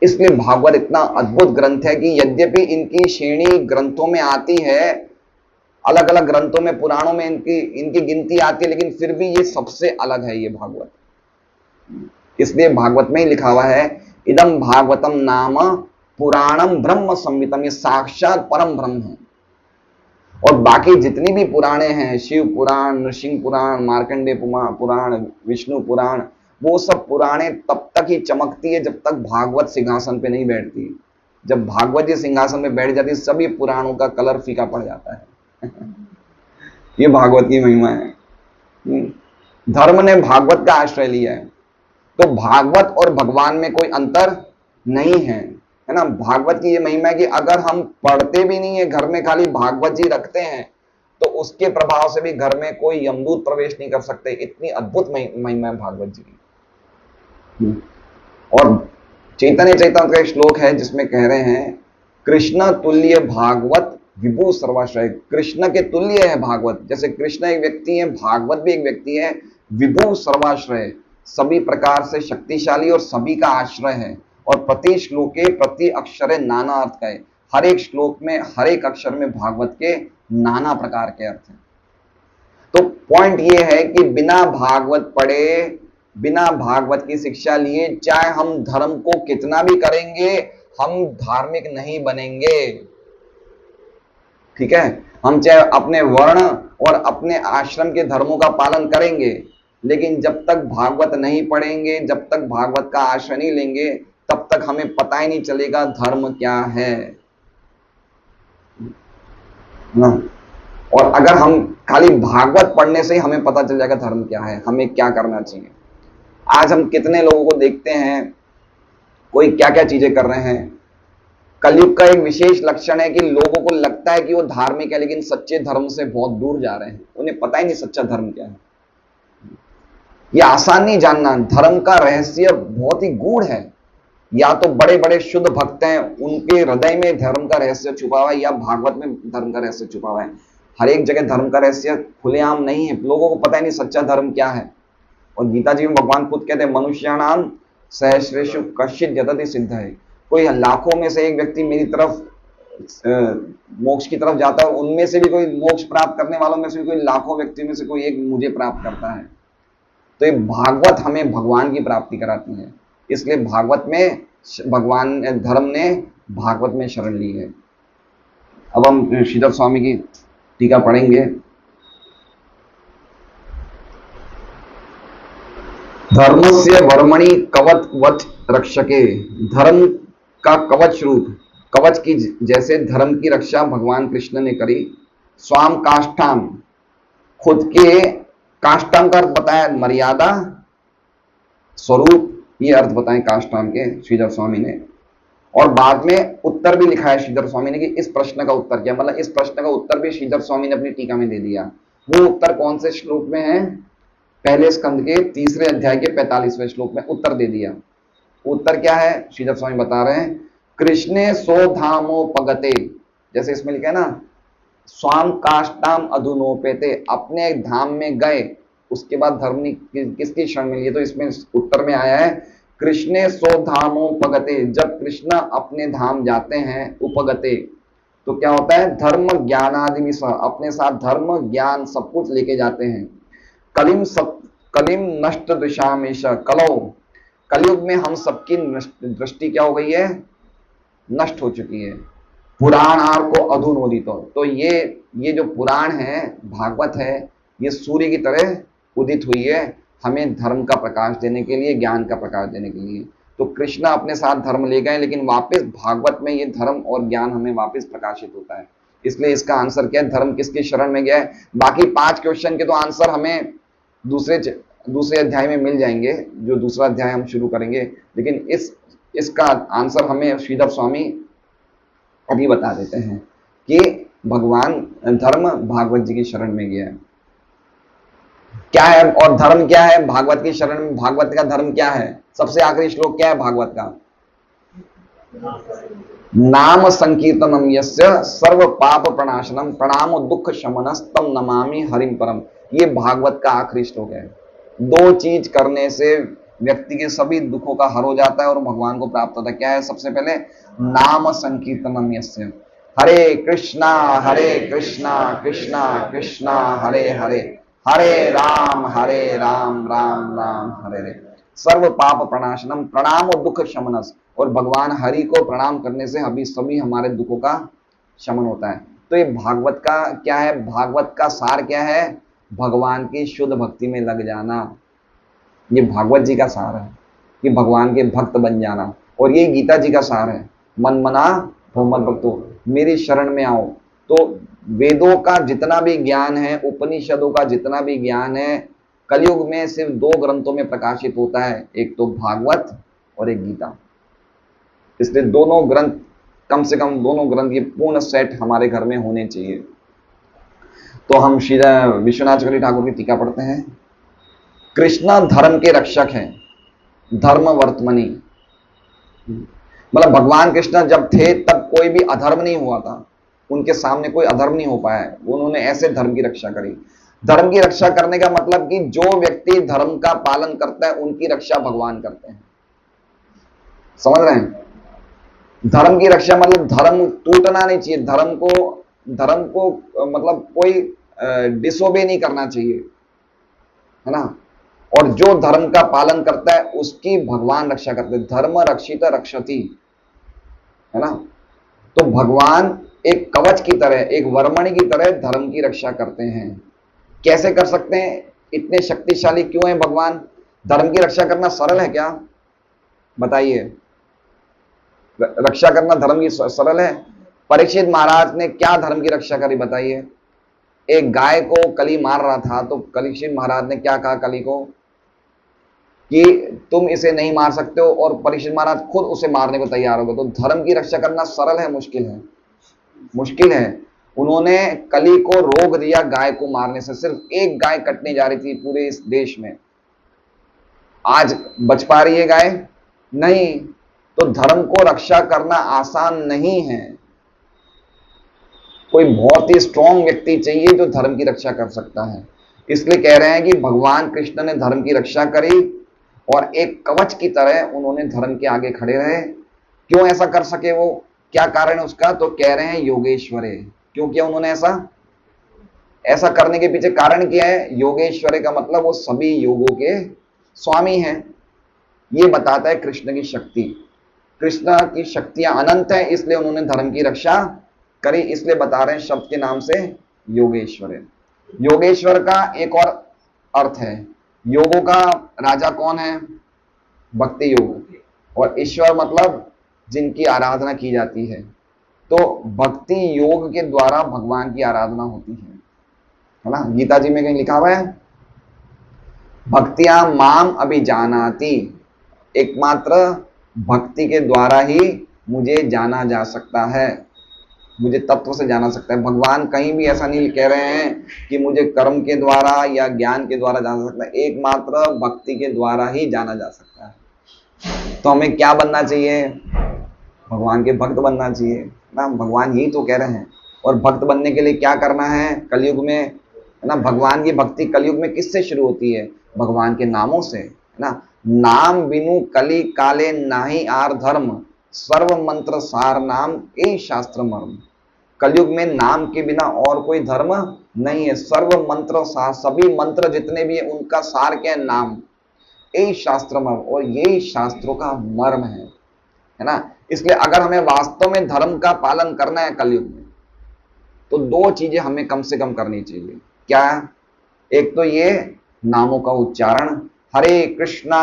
इसलिए भागवत इतना अद्भुत ग्रंथ है कि यद्यपि इनकी श्रेणी ग्रंथों में आती है, अलग अलग ग्रंथों में, पुराणों में इनकी गिनती आती है, लेकिन फिर भी ये सबसे अलग है ये भागवत। इसलिए भागवत में ही लिखा हुआ है, इदम भागवतम नाम पुराणम ब्रह्म संहितम। ये साक्षात परम ब्रह्म है। और बाकी जितनी भी पुराणे हैं, शिव पुराण, नृसिंह पुराण, मार्कंडेय पुराण, विष्णु पुराण, वो सब पुराणे तब तक ही चमकती है जब तक भागवत सिंहासन पे नहीं बैठती। जब भागवत जी सिंहासन पे बैठ जाती सभी पुराणों का कलर फीका पड़ जाता है। ये भागवत की महिमा है। धर्म ने भागवत का आश्रय लिया है, तो भागवत और भगवान में कोई अंतर नहीं है ना। भागवत की ये महिमा है कि अगर हम पढ़ते भी नहीं है, घर में खाली भागवत जी रखते हैं, तो उसके प्रभाव से भी घर में कोई यमदूत प्रवेश नहीं कर सकते। इतनी अद्भुत महिमा है भागवत जी की। और चैतन्य चैतन्य का श्लोक है जिसमें कह रहे हैं, कृष्ण तुल्य भागवत विभु सर्वाश्रय। कृष्ण के तुल्य है भागवत। जैसे कृष्ण एक व्यक्ति है, भागवत भी एक व्यक्ति है। विभु सर्वाश्रय, सभी प्रकार से शक्तिशाली और सभी का आश्रय है। और प्रति श्लोके प्रति अक्षरे नाना अर्थ का है। हर एक श्लोक में, हर एक अक्षर में भागवत के नाना प्रकार के अर्थ हैं। तो पॉइंट ये है कि बिना भागवत पढ़े, बिना भागवत की शिक्षा लिए, चाहे हम धर्म को कितना भी करेंगे, हम धार्मिक नहीं बनेंगे। ठीक है, हम चाहे अपने वर्ण और अपने आश्रम के धर्मों का पालन करेंगे, लेकिन जब तक भागवत नहीं पढ़ेंगे, जब तक भागवत का आश्रय नहीं लेंगे, तब तक हमें पता ही नहीं चलेगा धर्म क्या है ना। और अगर हम खाली भागवत पढ़ने से ही हमें पता चल जाएगा धर्म क्या है, हमें क्या करना चाहिए। आज हम कितने लोगों को देखते हैं, कोई क्या क्या चीजें कर रहे हैं। कलयुग का एक विशेष लक्षण है कि लोगों को लगता है कि वो धार्मिक है, लेकिन सच्चे धर्म से बहुत दूर जा रहे हैं। उन्हें पता ही नहीं सच्चा धर्म क्या है। ये आसान नहीं जानना। धर्म का रहस्य बहुत ही गूढ़ है। या तो बड़े बड़े शुद्ध भक्त हैं, उनके हृदय में धर्म का रहस्य छुपा हुआ है, या भागवत में धर्म का रहस्य छुपा हुआ है। हर एक जगह धर्म का रहस्य खुलेआम नहीं है, लोगों को पता ही नहीं सच्चा धर्म क्या है। और गीता जी में भगवान खुद कहते हैं, मनुष्याणाम सहस्रेषु कश्चित् यतति सिद्धये। कोई लाखों में से एक व्यक्ति मेरी तरफ मोक्ष की तरफ जाता है, और उनमें से भी कोई मोक्ष प्राप्त करने वालों में से भी कोई लाखों व्यक्तियों में से कोई एक मुझे प्राप्त करता है। तो ये भागवत हमें भगवान की प्राप्ति कराती है। इसलिए भागवत में भगवान धर्म ने भागवत में शरण ली है। अब हम श्रीधर स्वामी की टीका पढ़ेंगे। धर्मस्य वर्मणि कवचवत् रक्षके। धर्म का कवच रूप कवच की जैसे धर्म की रक्षा भगवान कृष्ण ने करी। स्वाम काष्ठाम, खुद के, काष्ठाम का अर्थ बताया मर्यादा, स्वरूप, ये अर्थ बताए काष्ठाम के श्रीधर स्वामी ने। और बाद में उत्तर भी लिखा है श्रीधर स्वामी ने कि इस प्रश्न का उत्तर क्या, मतलब इस प्रश्न का उत्तर भी श्रीधर स्वामी ने अपनी टीका में दे दिया। वो उत्तर कौन से श्लोक में है? पहले स्कंद के 3रे अध्याय के 45वें श्लोक में उत्तर दे दिया। उत्तर क्या है? श्रीधर स्वामी बता रहे हैं, कृष्णे सो धामोपगते, जैसे इसमें लिखा है ना, स्वाम काष्टाम अधुनोपेते, अपने धाम में गए, उसके बाद धर्म किसकी शरण में लिए? तो इसमें उत्तर में आया है कृष्णे सो धामोपगते, जब कृष्ण अपने धाम जाते हैं, उपगते तो क्या होता है? धर्म ज्ञानादि सह, अपने साथ धर्म ज्ञान सब कुछ लेके जाते हैं। कलिम नष्ट दिशामेश, कलयुग में हम सबकी दृष्टि क्या हो गई है? नष्ट हो चुकी है। पुराण आर को अधुनोदित, तो ये जो पुराण है, भागवत है, ये सूर्य की तरह उदित हुई है, हमें धर्म का प्रकाश देने के लिए, ज्ञान का प्रकाश देने के लिए। तो कृष्ण अपने साथ धर्म ले गए, लेकिन वापस भागवत में ये धर्म और ज्ञान हमें वापस प्रकाशित होता है। इसलिए इसका आंसर क्या है? धर्म किसकी शरण में गया है? बाकी 5 क्वेश्चन के तो आंसर हमें दूसरे अध्याय में मिल जाएंगे, जो दूसरा अध्याय हम शुरू करेंगे, लेकिन इसका आंसर हमें श्रीधर स्वामी अभी बता देते हैं कि भगवान धर्म भागवत जी की शरण में गया है। क्या है और धर्म क्या है भागवत की शरण में? भागवत का धर्म क्या है? सबसे आखिरी श्लोक क्या है भागवत का? नाम संकीर्तनम यस्य सर्व पाप प्रणाशनम प्रणामो दुख शमनस्तम नमामि हरिम परम, ये भागवत का आखिरी श्लोक है। 2 चीज करने से व्यक्ति के सभी दुखों का हर हो जाता है और भगवान को प्राप्त होता है। क्या है? सबसे पहले नाम संकीर्तनम यस्य, हरे कृष्णा कृष्णा कृष्णा हरे हरे, हरे राम राम राम हरे हरे, सर्व पाप प्रणाशनम प्रणाम और दुख शमनस, और भगवान हरि को प्रणाम करने से अभी सभी हमारे दुखों का शमन होता है। तो ये भागवत का क्या है? भागवत का सार क्या है? भगवान की शुद्ध भक्ति में लग जाना, ये भागवत जी का सार है कि भगवान के भक्त बन जाना। और ये गीता जी का सार है, मन मना हो मत भक्तो, मेरी शरण में आओ। तो वेदों का जितना भी ज्ञान है, उपनिषदों का जितना भी ज्ञान है, कलयुग में सिर्फ 2 ग्रंथों में प्रकाशित होता है, एक तो भागवत और एक गीता। इसलिए दोनों ग्रंथ, कम से कम दोनों ग्रंथ, ये पूर्ण सेट हमारे घर में होने चाहिए। तो हम श्री विश्वनाथ चक्रवर्ती ठाकुर की टीका पढ़ते हैं। कृष्ण धर्म के रक्षक हैं, धर्म वर्तमनी, मतलब भगवान कृष्ण जब थे तब कोई भी अधर्म नहीं हुआ था, उनके सामने कोई अधर्म नहीं हो पाया, उन्होंने ऐसे धर्म की रक्षा करी। धर्म की रक्षा करने का मतलब कि जो व्यक्ति धर्म का पालन करता है उनकी रक्षा भगवान करते हैं। समझ रहे हैं? धर्म की रक्षा मतलब धर्म टूटना नहीं चाहिए, धर्म को मतलब कोई डिसोबे नहीं करना चाहिए, है ना। और जो धर्म का पालन करता है उसकी भगवान रक्षा करते हैं, धर्म रक्षित रक्षति, है ना। तो भगवान एक कवच की तरह, एक वरमणि की तरह धर्म की रक्षा करते हैं। कैसे कर सकते हैं? इतने शक्तिशाली क्यों है भगवान? धर्म की रक्षा करना सरल है क्या? बताइए, रक्षा करना धर्म की सरल है? परीक्षित महाराज ने क्या धर्म की रक्षा करी बताइए? एक गाय को कली मार रहा था तो परीक्षित महाराज ने क्या कहा कली को कि तुम इसे नहीं मार सकते हो, और परीक्षित महाराज खुद उसे मारने को तैयार हो गए। तो धर्म की रक्षा करना सरल है मुश्किल है? मुश्किल है। उन्होंने कली को रोक दिया गाय को मारने से, सिर्फ एक गाय कटने जा रही थी पूरे इस देश में। आज बच पा रही है गाय? नहीं। तो धर्म को रक्षा करना आसान नहीं है, कोई बहुत ही स्ट्रॉन्ग व्यक्ति चाहिए जो धर्म की रक्षा कर सकता है। इसलिए कह रहे हैं कि भगवान कृष्ण ने धर्म की रक्षा करी और एक कवच की तरह उन्होंने धर्म के आगे खड़े रहे। क्यों ऐसा कर सके वो? क्या कारण है उसका? तो कह रहे हैं योगेश्वरे। क्यों किया उन्होंने ऐसा करने के पीछे कारण क्या है? योगेश्वरे का मतलब वो सभी योगों के स्वामी हैं। ये बताता है कृष्ण की शक्ति, कृष्ण की शक्तियां अनंत है, इसलिए उन्होंने धर्म की रक्षा करी। इसलिए बता रहे हैं शब्द के नाम से योगेश्वर है। योगेश्वर का एक और अर्थ है, योगों का राजा कौन है? भक्ति योग। और ईश्वर मतलब जिनकी आराधना की जाती है, तो भक्ति योग के द्वारा भगवान की आराधना होती है ना। गीता जी में कहीं लिखा हुआ है, भक्तिया माम अभिजानाति, एकमात्र भक्ति के द्वारा ही मुझे जाना जा सकता है, मुझे तत्व से जाना सकता है। भगवान कहीं भी ऐसा नहीं कह रहे हैं कि मुझे कर्म के द्वारा या ज्ञान के द्वारा जाना सकता है, एकमात्र भक्ति के द्वारा ही जाना जा सकता है। तो हमें क्या बनना चाहिए? भगवान के भक्त बनना चाहिए ना, भगवान यही तो कह रहे हैं। और भक्त बनने के लिए क्या करना है कलयुग में, है ना। भगवान की भक्ति कलयुग में किससे शुरू होती है? भगवान के नामों से, है ना। नाम बिनु कली काले नाही आर धर्म, सर्व मंत्र सार नाम ए शास्त्र मर्म। कलयुग में नाम के बिना और कोई धर्म नहीं है। सर्व मंत्र सार, सभी मंत्र जितने भी है उनका सार क्या है? नाम। ए शास्त्र मर्म, और यही शास्त्रों का मर्म है ना। इसलिए अगर हमें वास्तव में धर्म का पालन करना है कलयुग में, तो दो चीजें हमें कम से कम करनी चाहिए। क्या? एक तो ये नामों का उच्चारण, हरे कृष्णा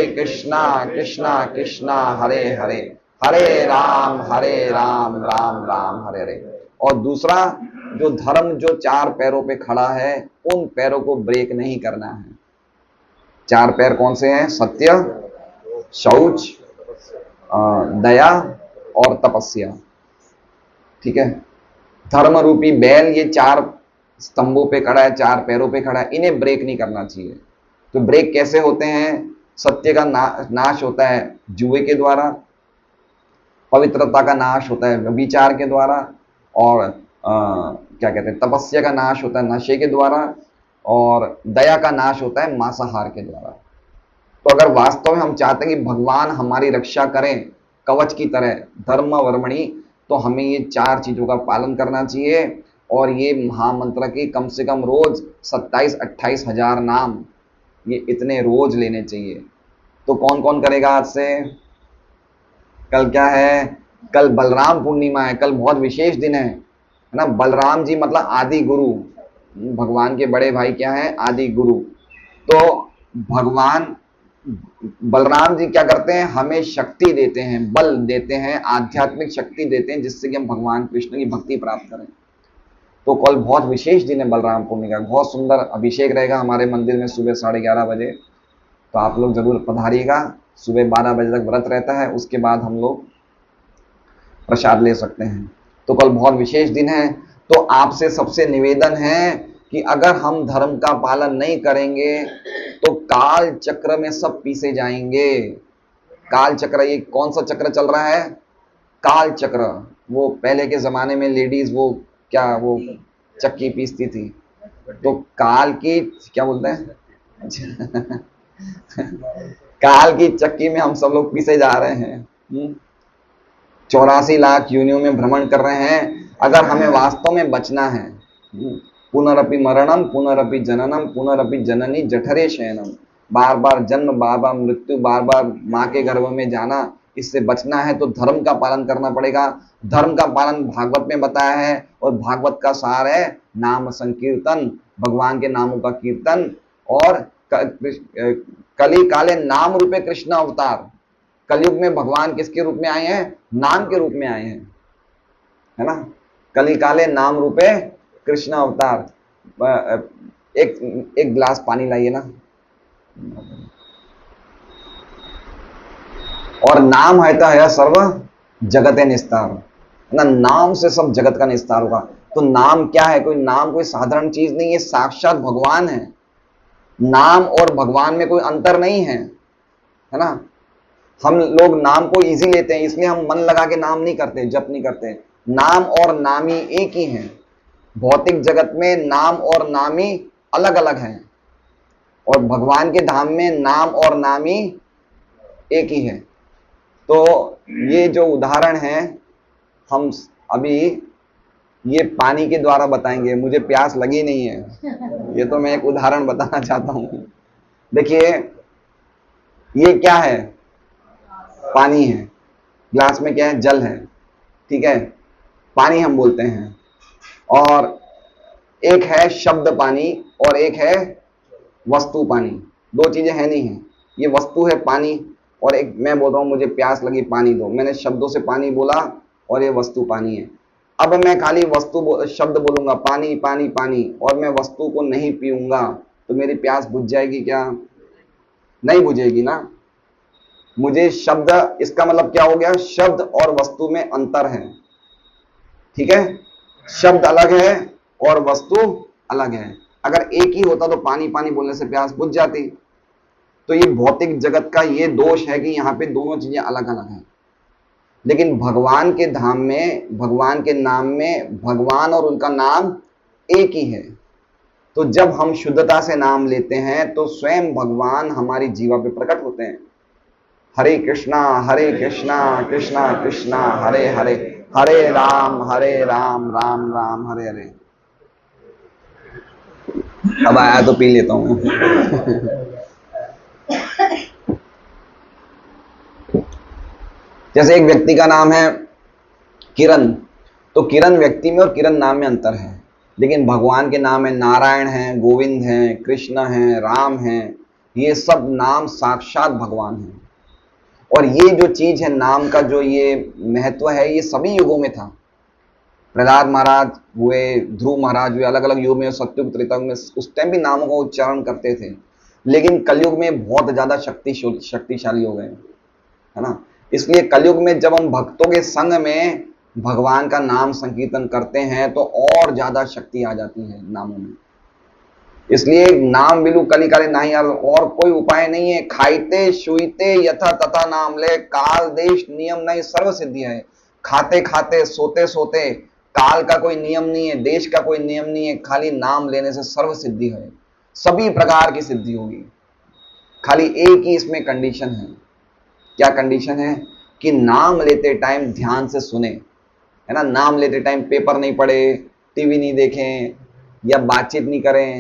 कृष्णा कृष्णा हरे हरे, हरे राम राम राम हरे हरे। और दूसरा, जो धर्म जो चार पैरों पे खड़ा है, उन पैरों को ब्रेक नहीं करना है। चार पैर कौन से हैं? सत्य, शौच, दया और तपस्या। ठीक है। धर्म रूपी बैल ये चार स्तंभों पे खड़ा है, चार पैरों पे खड़ा है, इन्हें ब्रेक नहीं करना चाहिए। तो ब्रेक कैसे होते हैं? सत्य का नाश होता है जुए के द्वारा, पवित्रता का नाश होता है व्यभिचार के द्वारा, और क्या कहते हैं, तपस्या का नाश होता है नशे के द्वारा, और दया का नाश होता है मांसाहार के द्वारा। तो अगर वास्तव में हम चाहते हैं कि भगवान हमारी रक्षा करें कवच की तरह धर्म वर्मणि, तो हमें ये चार चीजों का पालन करना चाहिए। और ये महामंत्र के कम से कम रोज 27-28 हजार नाम, ये इतने रोज लेने चाहिए। तो कौन कौन करेगा आज से? कल क्या है? कल बलराम पूर्णिमा है, कल बहुत विशेष दिन है ना। बलराम जी मतलब आदि गुरु, भगवान के बड़े भाई क्या है? आदि गुरु। तो भगवान बलराम जी क्या करते हैं? हमें शक्ति देते हैं, बल देते हैं, आध्यात्मिक शक्ति देते हैं, जिससे कि हम भगवान कृष्ण की भक्ति प्राप्त करें। तो कल बहुत विशेष दिन है बलराम पूर्णिमा, बहुत सुंदर अभिषेक रहेगा हमारे मंदिर में सुबह 11:30 बजे। तो आप लोग जरूर पधारिएगा। सुबह 12 बजे तक व्रत रहता है, उसके बाद हम लोग प्रसाद ले सकते हैं। तो कल बहुत विशेष दिन है। तो आपसे सबसे निवेदन है कि अगर हम धर्म का पालन नहीं करेंगे तो काल चक्र में सब पीसे जाएंगे। काल चक्र, ये कौन सा चक्र चल रहा है? काल चक्र। वो पहले के जमाने में लेडीज वो क्या वो चक्की पीसती थी, तो काल की क्या बोलते हैं काल की चक्की में हम सब लोग पीसे जा रहे हैं। 84 लाख योनियों में भ्रमण कर रहे हैं। अगर हमें वास्तव में बचना है, पुनरपि मरणम पुनरपि जननम पुनरपि जननी जठरे शयनम, बार बार जन्म, बार बार मृत्यु, बार बार माँ के गर्भ में जाना, इससे बचना है तो धर्म का पालन करना पड़ेगा। धर्म का पालन भागवत में बताया है, और भागवत का सार है नाम संकीर्तन, भगवान के नामों का कीर्तन। और कली काले नाम रूपे कृष्ण अवतार। कलयुग में भगवान किसके रूप में आए हैं? नाम के रूप में आए हैं, है ना। कली काले नाम रूपे कृष्ण अवतार। एक गिलास पानी लाइए ना। और नाम है तो सर्व जगत निस्तार, ना नाम से सब जगत का निस्तार होगा। तो नाम क्या है? कोई नाम कोई साधारण चीज नहीं है, साक्षात भगवान है। नाम और भगवान में कोई अंतर नहीं है ना। हम लोग नाम को इजी लेते हैं, इसलिए हम मन लगा के नाम नहीं करते, जप नहीं करते। नाम और नामी एक ही हैं। भौतिक जगत में नाम और नामी अलग अलग हैं, और भगवान के धाम में नाम और नामी एक ही है। तो ये जो उदाहरण है हम अभी ये पानी के द्वारा बताएंगे। मुझे प्यास लगी नहीं है, ये तो मैं एक उदाहरण बताना चाहता हूं। देखिए ये क्या है? पानी है। ग्लास में क्या है? जल है। ठीक है, पानी हम बोलते हैं। और एक है शब्द पानी और एक है वस्तु पानी। दो चीजें हैं नहीं है। ये वस्तु है पानी, और एक मैं बोल रहा हूं मुझे प्यास लगी पानी दो। मैंने शब्दों से पानी बोला, और ये वस्तु पानी है। अब मैं खाली शब्द बोलूंगा पानी पानी पानी और मैं वस्तु को नहीं पीऊंगा तो मेरी प्यास बुझ जाएगी क्या? नहीं बुझेगी ना। मुझे शब्द, इसका मतलब क्या हो गया, शब्द और वस्तु में अंतर है। ठीक है, शब्द अलग है और वस्तु अलग है। अगर एक ही होता तो पानी पानी बोलने से प्यास बुझ जाती। तो ये भौतिक जगत का ये दोष है कि यहाँ पे दोनों चीजें अलग अलग हैं। लेकिन भगवान के धाम में, भगवान के नाम में, भगवान और उनका नाम एक ही है। तो जब हम शुद्धता से नाम लेते हैं तो स्वयं भगवान हमारी जीवा पे प्रकट होते हैं। हरे कृष्णा कृष्णा कृष्णा हरे हरे, हरे राम राम राम हरे हरे। अब आया तो पी लेता हूं। जैसे एक व्यक्ति का नाम है किरण, तो किरण व्यक्ति में और किरण नाम में अंतर है। लेकिन भगवान के नाम है नारायण है, गोविंद है, कृष्ण है, राम है, ये सब नाम साक्षात भगवान है। और ये जो चीज है नाम का, जो ये महत्व है, ये सभी युगों में था। प्रहलाद महाराज हुए, ध्रुव महाराज हुए, अलग अलग युग में, सत्युग त्रेतायुग में, उस टाइम भी नामों का उच्चारण करते थे। लेकिन कलयुग में बहुत ज्यादा शक्तिशाली हो गए, है ना। इसलिए कलयुग में जब हम भक्तों के संग में भगवान का नाम संकीर्तन करते हैं तो और ज्यादा शक्ति आ जाती है नामों में। इसलिए नाम बिलु कलिकाले नहीं, और कोई उपाय नहीं है। खाइते शुइते यथा तथा नाम ले, काल देश नियम नहीं सर्व सिद्धि है। खाते खाते सोते सोते काल का कोई नियम नहीं है, देश का कोई नियम नहीं है, खाली नाम लेने से सर्व सिद्धि है, सभी प्रकार की सिद्धि होगी। खाली एक ही इसमें कंडीशन है। क्या कंडीशन है? कि नाम लेते टाइम ध्यान से सुने, है ना। नाम लेते टाइम पेपर नहीं पढ़े, टीवी नहीं देखें या बातचीत नहीं करें,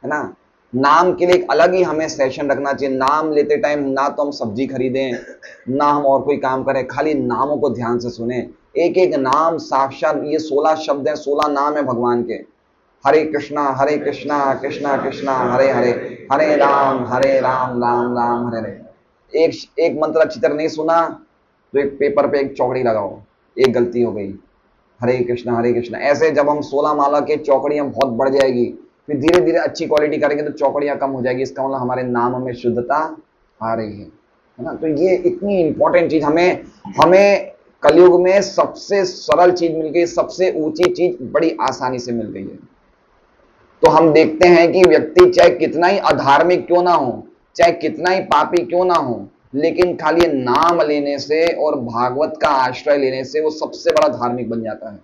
है ना। नाम के लिए एक अलग ही हमें सेशन रखना चाहिए। नाम लेते टाइम ना तो हम सब्जी खरीदें, ना हम और कोई काम करें, खाली नामों को ध्यान से सुने। एक एक नाम साक्षात, ये 16 शब्द हैं, 16 नाम है भगवान के। हरे कृष्णा कृष्णा कृष्णा हरे हरे, हरे राम राम राम हरे हरे। एक मंत्र अच्छी तरह नहीं सुना तो एक पेपर पे एक चौकड़ी लगाओ, एक गलती हो गई, हरे कृष्णा। ऐसे जब हम 16 माला के चौकड़ियां बहुत बढ़ जाएगी, फिर धीरे धीरे अच्छी क्वालिटी करेंगे तो चौकड़ियां कम हो जाएगी। इसका मतलब हमारे नाम में शुद्धता आ रही है ना। तो ये इतनी इंपॉर्टेंट चीज हमें कलयुग में सबसे सरल चीज मिल गई, सबसे ऊंची चीज बड़ी आसानी से मिल गई है। तो हम देखते हैं कि व्यक्ति चाहे कितना ही अधार्मिक क्यों ना हो, चाहे कितना ही पापी क्यों ना हो, लेकिन खाली नाम लेने से और भागवत का आश्रय लेने से वो सबसे बड़ा धार्मिक बन जाता है।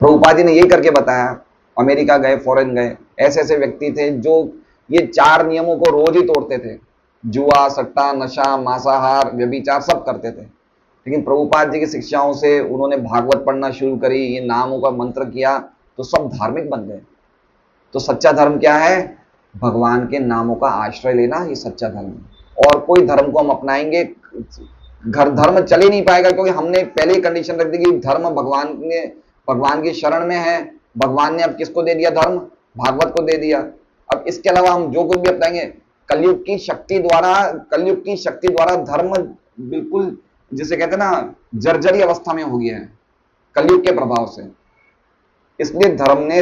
प्रभुपाद जी ने यही करके बताया। अमेरिका गए, फॉरेन गए, ऐसे ऐसे व्यक्ति थे जो ये 4 नियमों को रोज ही तोड़ते थे। जुआ, सट्टा, नशा, मांसाहार, व्यभिचार सब करते थे। लेकिन प्रभुपाद जी की शिक्षाओं से उन्होंने भागवत पढ़ना शुरू करी, ये नामों का मंत्र किया, तो सब धार्मिक बन गए। तो सच्चा धर्म क्या है? भगवान के नामों का आश्रय लेना, ये सच्चा धर्म है। और कोई धर्म को हम अपनाएंगे, घर धर्म चल ही नहीं पाएगा, क्योंकि हमने पहले ही कंडीशन रख दी कि धर्म भगवान की शरण में है। भगवान ने अब किसको दे दिया धर्म? भागवत को दे दिया। अब इसके अलावा हम जो कुछ भी अपनाएंगे, कलयुग की शक्ति द्वारा धर्म बिल्कुल, जिसे कहते हैं ना, जर्जरी अवस्था में हो गया है कलयुग के प्रभाव से। इसलिए धर्म ने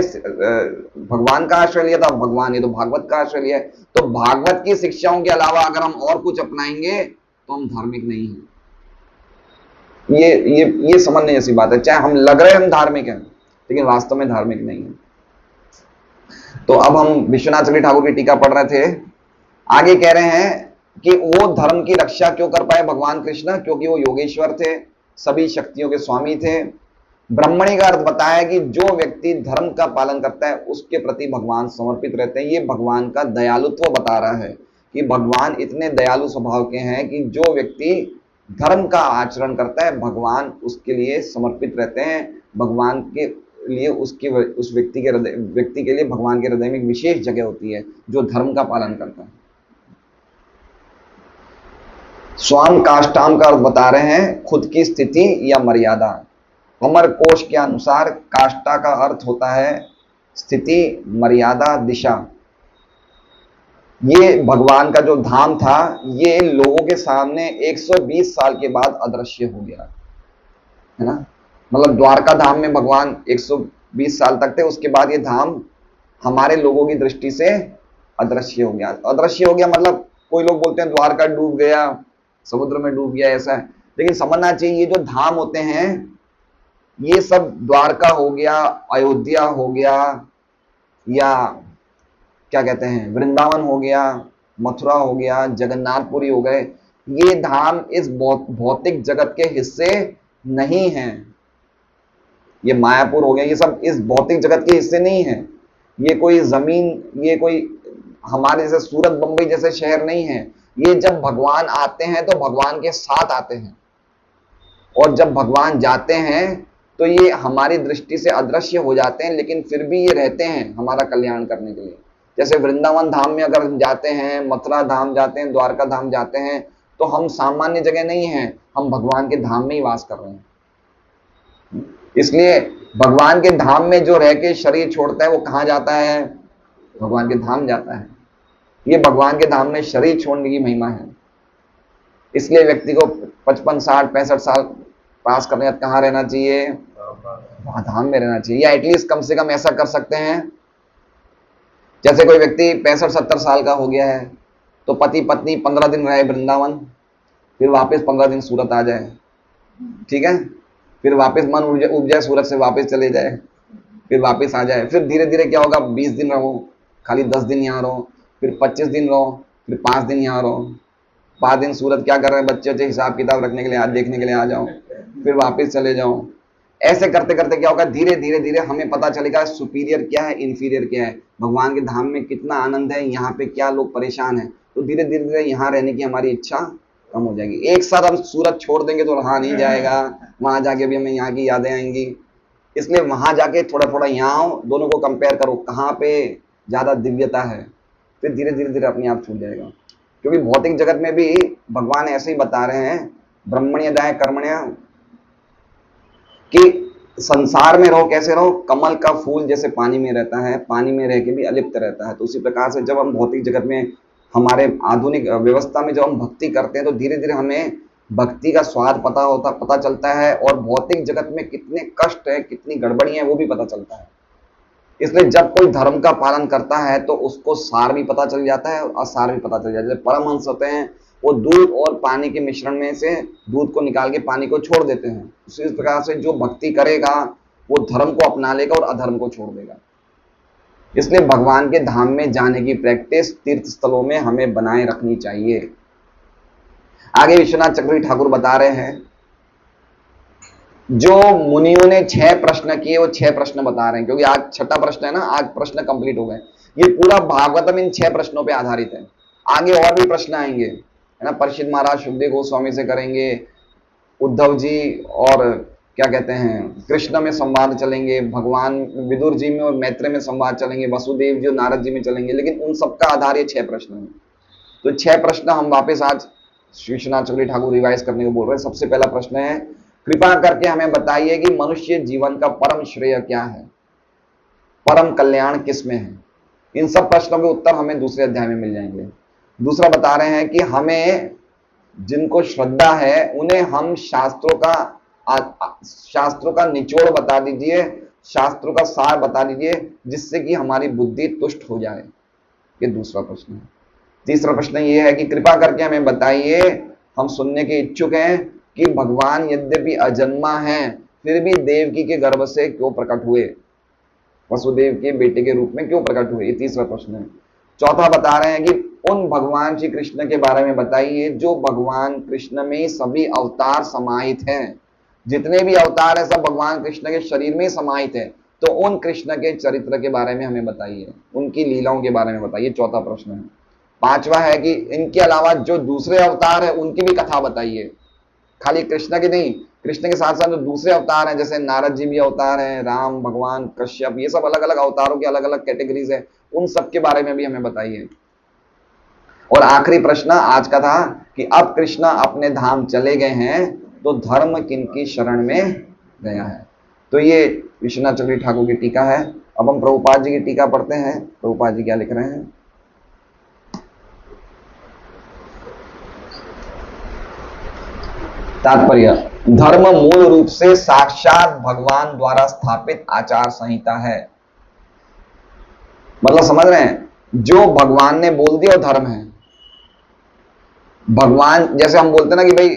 भगवान का आश्रय लिया था, भगवान ने तो भागवत का आश्रय लिया है। तो भागवत की शिक्षाओं के अलावा अगर हम और कुछ अपनाएंगे तो हम धार्मिक नहीं हैं। ये समझने जैसी बात है। चाहे हम लग रहे हम धार्मिक हैं, लेकिन वास्तव में धार्मिक नहीं है। तो अब हम विश्वनाथ चक्रवर्ती ठाकुर की टीका पढ़ रहे थे। आगे कह रहे हैं कि वो धर्म की रक्षा क्यों कर पाए भगवान कृष्ण? क्योंकि वो योगेश्वर थे, सभी शक्तियों के स्वामी थे। ब्रह्मणी का अर्थ बताया कि जो व्यक्ति धर्म का पालन करता है उसके प्रति भगवान समर्पित रहते हैं। ये भगवान का दयालुत्व बता रहा है कि भगवान इतने दयालु स्वभाव के हैं कि जो व्यक्ति धर्म का आचरण करता है भगवान उसके लिए समर्पित रहते हैं। भगवान के लिए उस व्यक्ति के लिए भगवान के हृदय में एक विशेष जगह होती है जो धर्म का पालन करता है। स्वाम काष्टाम का अर्थ बता रहे हैं खुद की स्थिति या मर्यादा। अमर कोश के अनुसार काष्टा का अर्थ होता है स्थिति, मर्यादा, दिशा। ये भगवान का जो धाम था, ये लोगों के सामने 120 साल के बाद अदृश्य हो गया। है ना। मतलब द्वारका धाम में भगवान 120 साल तक थे, उसके बाद ये धाम हमारे लोगों की दृष्टि से अदृश्य हो गया। अदृश्य हो गया मतलब कोई लोग बोलते हैं द्वारका डूब गया, समुद्र में डूब गया, ऐसा है। लेकिन समझना चाहिए ये जो धाम होते हैं, ये सब द्वारका हो गया, अयोध्या हो गया, या क्या कहते हैं वृंदावन हो गया, मथुरा हो गया, जगन्नाथपुरी हो गए, ये धाम इस भौतिक जगत के हिस्से नहीं हैं। ये मायापुर हो गया, ये सब इस भौतिक जगत के हिस्से नहीं है। ये कोई जमीन, ये कोई हमारे जैसे सूरत बंबई जैसे शहर नहीं है। ये जब भगवान आते हैं तो भगवान के साथ आते हैं, और जब भगवान जाते हैं तो ये हमारी दृष्टि से अदृश्य हो जाते हैं, लेकिन फिर भी ये रहते हैं हमारा कल्याण करने के लिए। जैसे वृंदावन धाम में अगर हम जाते हैं, मथुरा धाम जाते हैं, द्वारका धाम जाते हैं, तो हम सामान्य जगह नहीं हैं, हम भगवान के धाम में ही वास कर रहे हैं। इसलिए भगवान के धाम में जो रह के शरीर छोड़ता है वो कहाँ जाता है? भगवान के धाम जाता है। ये भगवान के धाम में शरीर छोड़ने की महिमा है। इसलिए व्यक्ति को 55, 60, 65 साल पास करने के बाद कहाँ रहना चाहिए? वहां धाम में रहना चाहिए, या एटलीस्ट कम से कम ऐसा कर सकते हैं, जैसे कोई व्यक्ति 65, 70 साल का हो गया है, तो पति पत्नी 15 दिन रहे वृंदावन, फिर वापस 15 दिन सूरत आ जाए, ठीक है, फिर वापस मन उब जाए, सूरत से वापस चले जाए, फिर वापस आ जाए, फिर धीरे धीरे क्या होगा, 20 दिन रहो, खाली 10 दिन यहाँ रहो, फिर 25 दिन रहो, फिर 5 दिन यहाँ रहो, 5 दिन सूरत क्या कर रहे हैं बच्चे बच्चे हिसाब किताब रखने के लिए, देखने के लिए आ जाओ, फिर वापस चले जाओ। ऐसे करते करते क्या होगा, धीरे धीरे धीरे हमें पता चलेगा सुपीरियर क्या है, इंफीरियर क्या है, भगवान के धाम में कितना आनंद है, यहाँ पे क्या लोग परेशान हैं। तो धीरे धीरे धीरे यहाँ रहने की हमारी इच्छा कम हो जाएगी। एक साथ हम सूरत छोड़ देंगे तो रहा नहीं जाएगा, वहां जाके भी हमें यहाँ की यादें आएंगी। इसलिए वहां जाके थोड़ा थोड़ा यहाँ आओ, दोनों को कंपेयर करो कहाँ पे ज्यादा दिव्यता है, फिर धीरे धीरे धीरे अपने आप छूट जाएगा। क्योंकि भौतिक जगत में भी भगवान ऐसे ही बता रहे हैं, ब्रह्मण्यदाय कर्मण्य, कि संसार में रहो, कैसे रहो, कमल का फूल जैसे पानी में रहता है, पानी में रह के भी अलिप्त रहता है। तो उसी प्रकार से जब हम भौतिक जगत में, हमारे आधुनिक व्यवस्था में जब हम भक्ति करते हैं, तो धीरे धीरे हमें भक्ति का स्वाद पता चलता है, और भौतिक जगत में कितने कष्ट है, कितनी गड़बड़ी है, वो भी पता चलता है। इसलिए जब कोई धर्म का पालन करता है तो उसको सार भी पता चल जाता है और असार भी पता चल जाता है। परमहंस होते हैं, वो दूध और पानी के मिश्रण में से दूध को निकाल के पानी को छोड़ देते हैं। उसी प्रकार से जो भक्ति करेगा वो धर्म को अपना लेगा और अधर्म को छोड़ देगा। इसलिए भगवान के धाम में जाने की प्रैक्टिस तीर्थ स्थलों में हमें बनाए रखनी चाहिए। आगे विश्वनाथ चक्रवर्ती ठाकुर बता रहे हैं, जो मुनियों ने 6 प्रश्न किए वो 6 प्रश्न बता रहे हैं, क्योंकि आज 6ठा प्रश्न है ना, आज प्रश्न कंप्लीट हो गए। ये पूरा भागवतम इन 6 प्रश्नों पे आधारित है। आगे और भी प्रश्न आएंगे, है ना। परीक्षित महाराज सुखदेव गोस्वामी से करेंगे, उद्धव जी और क्या कहते हैं कृष्ण में संवाद चलेंगे, भगवान विदुर जी में और मैत्रेय में संवाद चलेंगे, वसुदेव जी और नारद जी में चलेंगे, लेकिन उन सबका आधार ये 6 प्रश्न है। तो 6 प्रश्न हम वापस आज विश्वनाथ चक्रवर्ती ठाकुर रिवाइज करने को बोल रहे हैं। सबसे पहला प्रश्न है, कृपा करके हमें बताइए कि मनुष्य जीवन का परम श्रेय क्या है, परम कल्याण किस में है। इन सब प्रश्नों के उत्तर हमें दूसरे अध्याय में मिल जाएंगे। दूसरा बता रहे हैं कि हमें जिनको श्रद्धा है उन्हें हम शास्त्रों का निचोड़ बता दीजिए, शास्त्रों का सार बता दीजिए, जिससे कि हमारी बुद्धि तुष्ट हो जाए। ये दूसरा प्रश्न है। तीसरा प्रश्न ये है कि कृपा करके हमें बताइए, हम सुनने के इच्छुक हैं कि भगवान यद्यपि अजन्मा है फिर भी देवकी के गर्भ से क्यों प्रकट हुए, वसुदेव के बेटे के रूप में क्यों प्रकट हुए। ये तीसरा प्रश्न है। चौथा बता रहे हैं कि उन भगवान श्री कृष्ण के बारे में बताइए जो भगवान कृष्ण में सभी अवतार समाहित हैं। जितने भी अवतार है सब भगवान कृष्ण के शरीर में समाहित है, तो उन कृष्ण के चरित्र के बारे में हमें बताइए, उनकी लीलाओं के बारे में बताइए। चौथा प्रश्न है। पांचवा है कि इनके अलावा जो दूसरे अवतार है उनकी भी कथा बताइए, खाली कृष्ण की नहीं, कृष्ण के साथ साथ जो दूसरे अवतार हैं, जैसे नारद जी भी अवतार हैं, राम, भगवान, कश्यप, ये सब अलग अलग अवतारों की अलग अलग कैटेगरीज है, उन सब के बारे में भी हमें बताइए। और आखिरी प्रश्न आज का था कि अब कृष्ण अपने धाम चले गए हैं तो धर्म किनकी शरण में गया है। तो ये विश्वनाथ चक्रवर्ती ठाकुर की टीका है। अब हम प्रभुपाद जी की टीका पढ़ते हैं। प्रभुपाद जी क्या लिख रहे हैं। तात्पर्य, धर्म मूल रूप से साक्षात भगवान द्वारा स्थापित आचार संहिता है। मतलब समझ रहे हैं, जो भगवान ने बोल दिया वो धर्म है। भगवान, जैसे हम बोलते ना कि भाई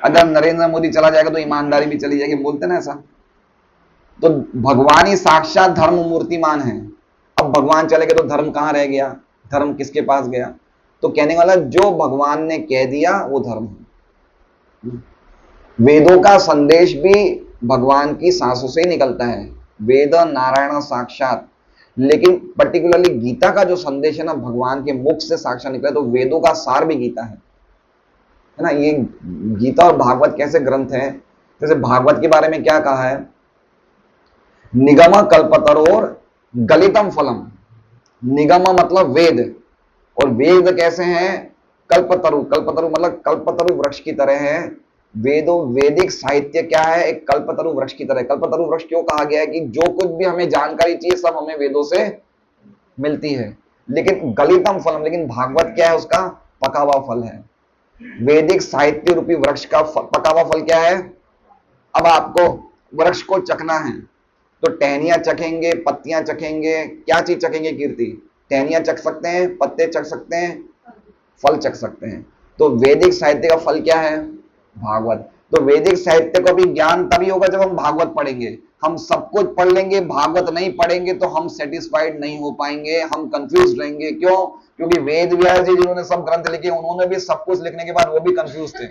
अगर नरेंद्र मोदी चला जाएगा तो ईमानदारी भी चली जाएगी, बोलते ना ऐसा, तो भगवान ही साक्षात धर्म मूर्तिमान है। अब भगवान चले गए तो धर्म कहां रह गया, धर्म किसके पास गया? तो कहने वाला, जो भगवान ने कह दिया वो धर्म है। वेदों का संदेश भी भगवान की सांसों से ही निकलता है, वेद नारायण साक्षात। लेकिन पर्टिकुलरली गीता का जो संदेश है ना, भगवान के मुख से साक्षात निकला, तो वेदों का सार भी गीता है ना। ये गीता और भागवत कैसे ग्रंथ है? जैसे भागवत के बारे में क्या कहा है, निगम कल्पतरोर गलितम फलम। निगम मतलब वेद, और वेद कैसे हैं? कल्पतरु, कल्पतरु मतलब कल्पतरु वृक्ष की तरह है। वेदों, वैदिक साहित्य क्या है? एक कल्पतरु वृक्ष की तरह। कल्पतरु वृक्ष क्यों कहा गया है? कि जो कुछ भी हमें जानकारी चाहिए सब हमें वेदों से मिलती है। लेकिन गलितम फलम, लेकिन भागवत क्या है? उसका पका हुआ फल है। वैदिक साहित्य रूपी वृक्ष का पका हुआ फल क्या है? अब आपको वृक्ष को चखना है तो टहनियां चखेंगे, पत्तियां चखेंगे, क्या चीज चखेंगे कीर्ति? टहनियां चख सकते हैं, पत्ते चख सकते हैं, फल चख सकते हैं। तो वैदिक साहित्य का फल क्या है? भागवत। तो वैदिक साहित्य को भी ज्ञान तभी होगा जब हम भागवत पढ़ेंगे। हम सब कुछ पढ़ लेंगे, भागवत नहीं पढ़ेंगे तो हम सेटिस्फाइड नहीं हो पाएंगे, हम कंफ्यूज रहेंगे। क्यों? क्योंकि वेद व्यास जी जिन्होंने सब ग्रंथ लिखे, उन्होंने भी सब कुछ लिखने के बाद वो भी कंफ्यूज थे।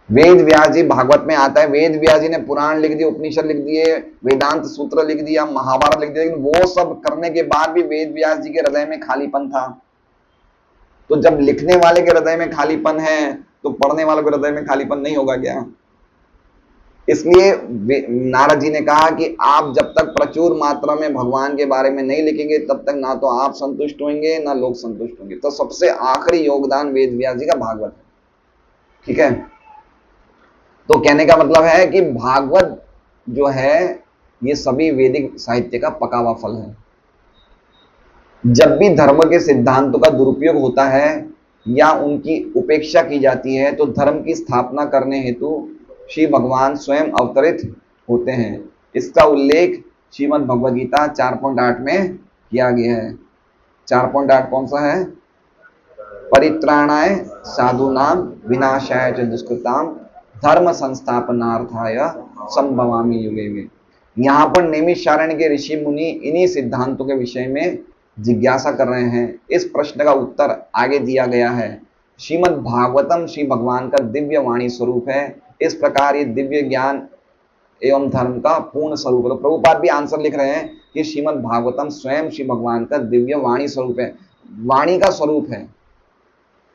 वेद व्यास जी, भागवत में आता है, वेद व्यास जी ने पुराण लिख दिए, उपनिषद लिख दिए, वेदांत सूत्र लिख दिया, महाभारत लिख दिया, लेकिन वो सब करने के बाद भी वेद व्यास जी के हृदय में खालीपन था। तो जब लिखने वाले के हृदय में खालीपन है तो पढ़ने वालों के हृदय में खालीपन नहीं होगा क्या? इसलिए नारद जी ने कहा कि आप जब तक प्रचुर मात्रा में भगवान के बारे में नहीं लिखेंगे तब तक ना तो आप संतुष्ट होंगे ना लोग संतुष्ट होंगे। तो सबसे आखिरी योगदान वेद व्यास जी का भागवत है। ठीक है, तो कहने का मतलब है कि भागवत जो है ये सभी वैदिक साहित्य का पका हुआ फल है। जब भी धर्म के सिद्धांतों का दुरुपयोग होता है या उनकी उपेक्षा की जाती है तो धर्म की स्थापना करने हेतु श्री भगवान स्वयं अवतरित होते हैं। इसका उल्लेख श्रीमद् भगवद गीता 4.8 में किया गया है। 4.8 कौन सा है? परित्राणाय साधूनाम विनाशाय च दुष्कृताम धर्म संस्थापनार्थाय संभवामि युगे युगे। यहाँ पर नैमिषारण्य के ऋषि मुनि इन्हीं सिद्धांतों के विषय में जिज्ञासा कर रहे हैं। इस प्रश्न का उत्तर आगे दिया गया है। श्रीमद् भागवतम श्री भगवान का दिव्य वाणी स्वरूप है। इस प्रकार ये दिव्य ज्ञान एवं धर्म का पूर्ण स्वरूप है। तो प्रभुपाद भी आंसर लिख रहे हैं कि श्रीमद् भागवतम स्वयं श्री भगवान का दिव्य वाणी स्वरूप है। वाणी का स्वरूप है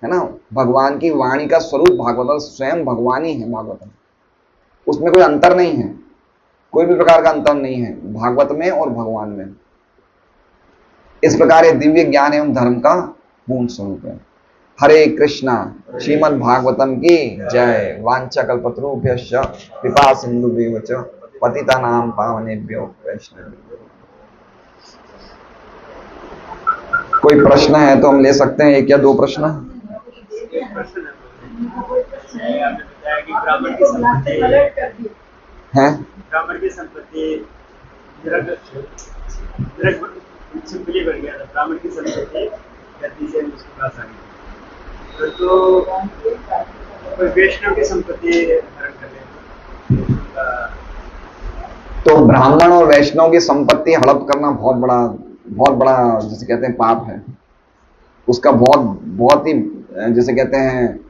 ना, भगवान की वाणी का स्वरूप भागवतम स्वयं भगवान ही है। भागवतम, उसमें कोई अंतर नहीं है, कोई भी प्रकार का अंतर नहीं है भागवत में और भगवान में। इस प्रकार ये दिव्य ज्ञान एवं धर्म का पूर्ण स्वरूप है। हरे कृष्णा। श्रीमद् भागवतम की जय। वांछा कल्पतरुभ्यश्च कृपा सिंधुभ्यो च पतितानां पावनेभ्यो वैष्णवेभ्यो। कोई प्रश्न है तो हम ले सकते हैं, एक या दो प्रश्न है। ब्राह्मण की संपत्ति बन गया था, ब्राह्मण की संपत्ति गद्दी से उसके पास आ गई, तो कोई वैष्णव की संपत्ति हरण कर ले। तो ब्राह्मण और वैष्णव की संपत्ति हड़प करना बहुत बड़ा जिसे कहते हैं पाप है। उसका बहुत ही जिसे कहते हैं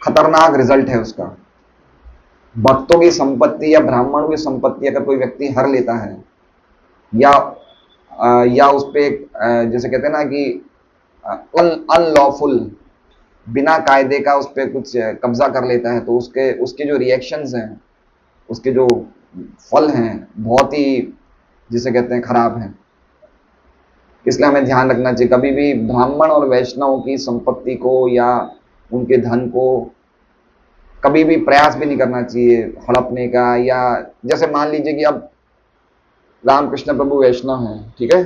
खतरनाक रिजल्ट है उसका। भक्तों की संपत्ति या ब्राह्मणों की संपत्ति अगर कोई व्यक्ति हर लेता है या उस पे जैसे कहते हैं ना कि अनलॉफुल, बिना कायदे का उस पर कुछ कब्जा कर लेता है, तो उसके जो रिएक्शंस हैं, उसके जो फल हैं, बहुत ही जिसे कहते हैं खराब हैं। इसलिए हमें ध्यान रखना चाहिए, कभी भी ब्राह्मण और वैष्णव की संपत्ति को या उनके धन को कभी भी प्रयास भी नहीं करना चाहिए हड़पने का। या जैसे मान लीजिए कि अब रामकृष्ण प्रभु वैष्णव हैं, ठीक है,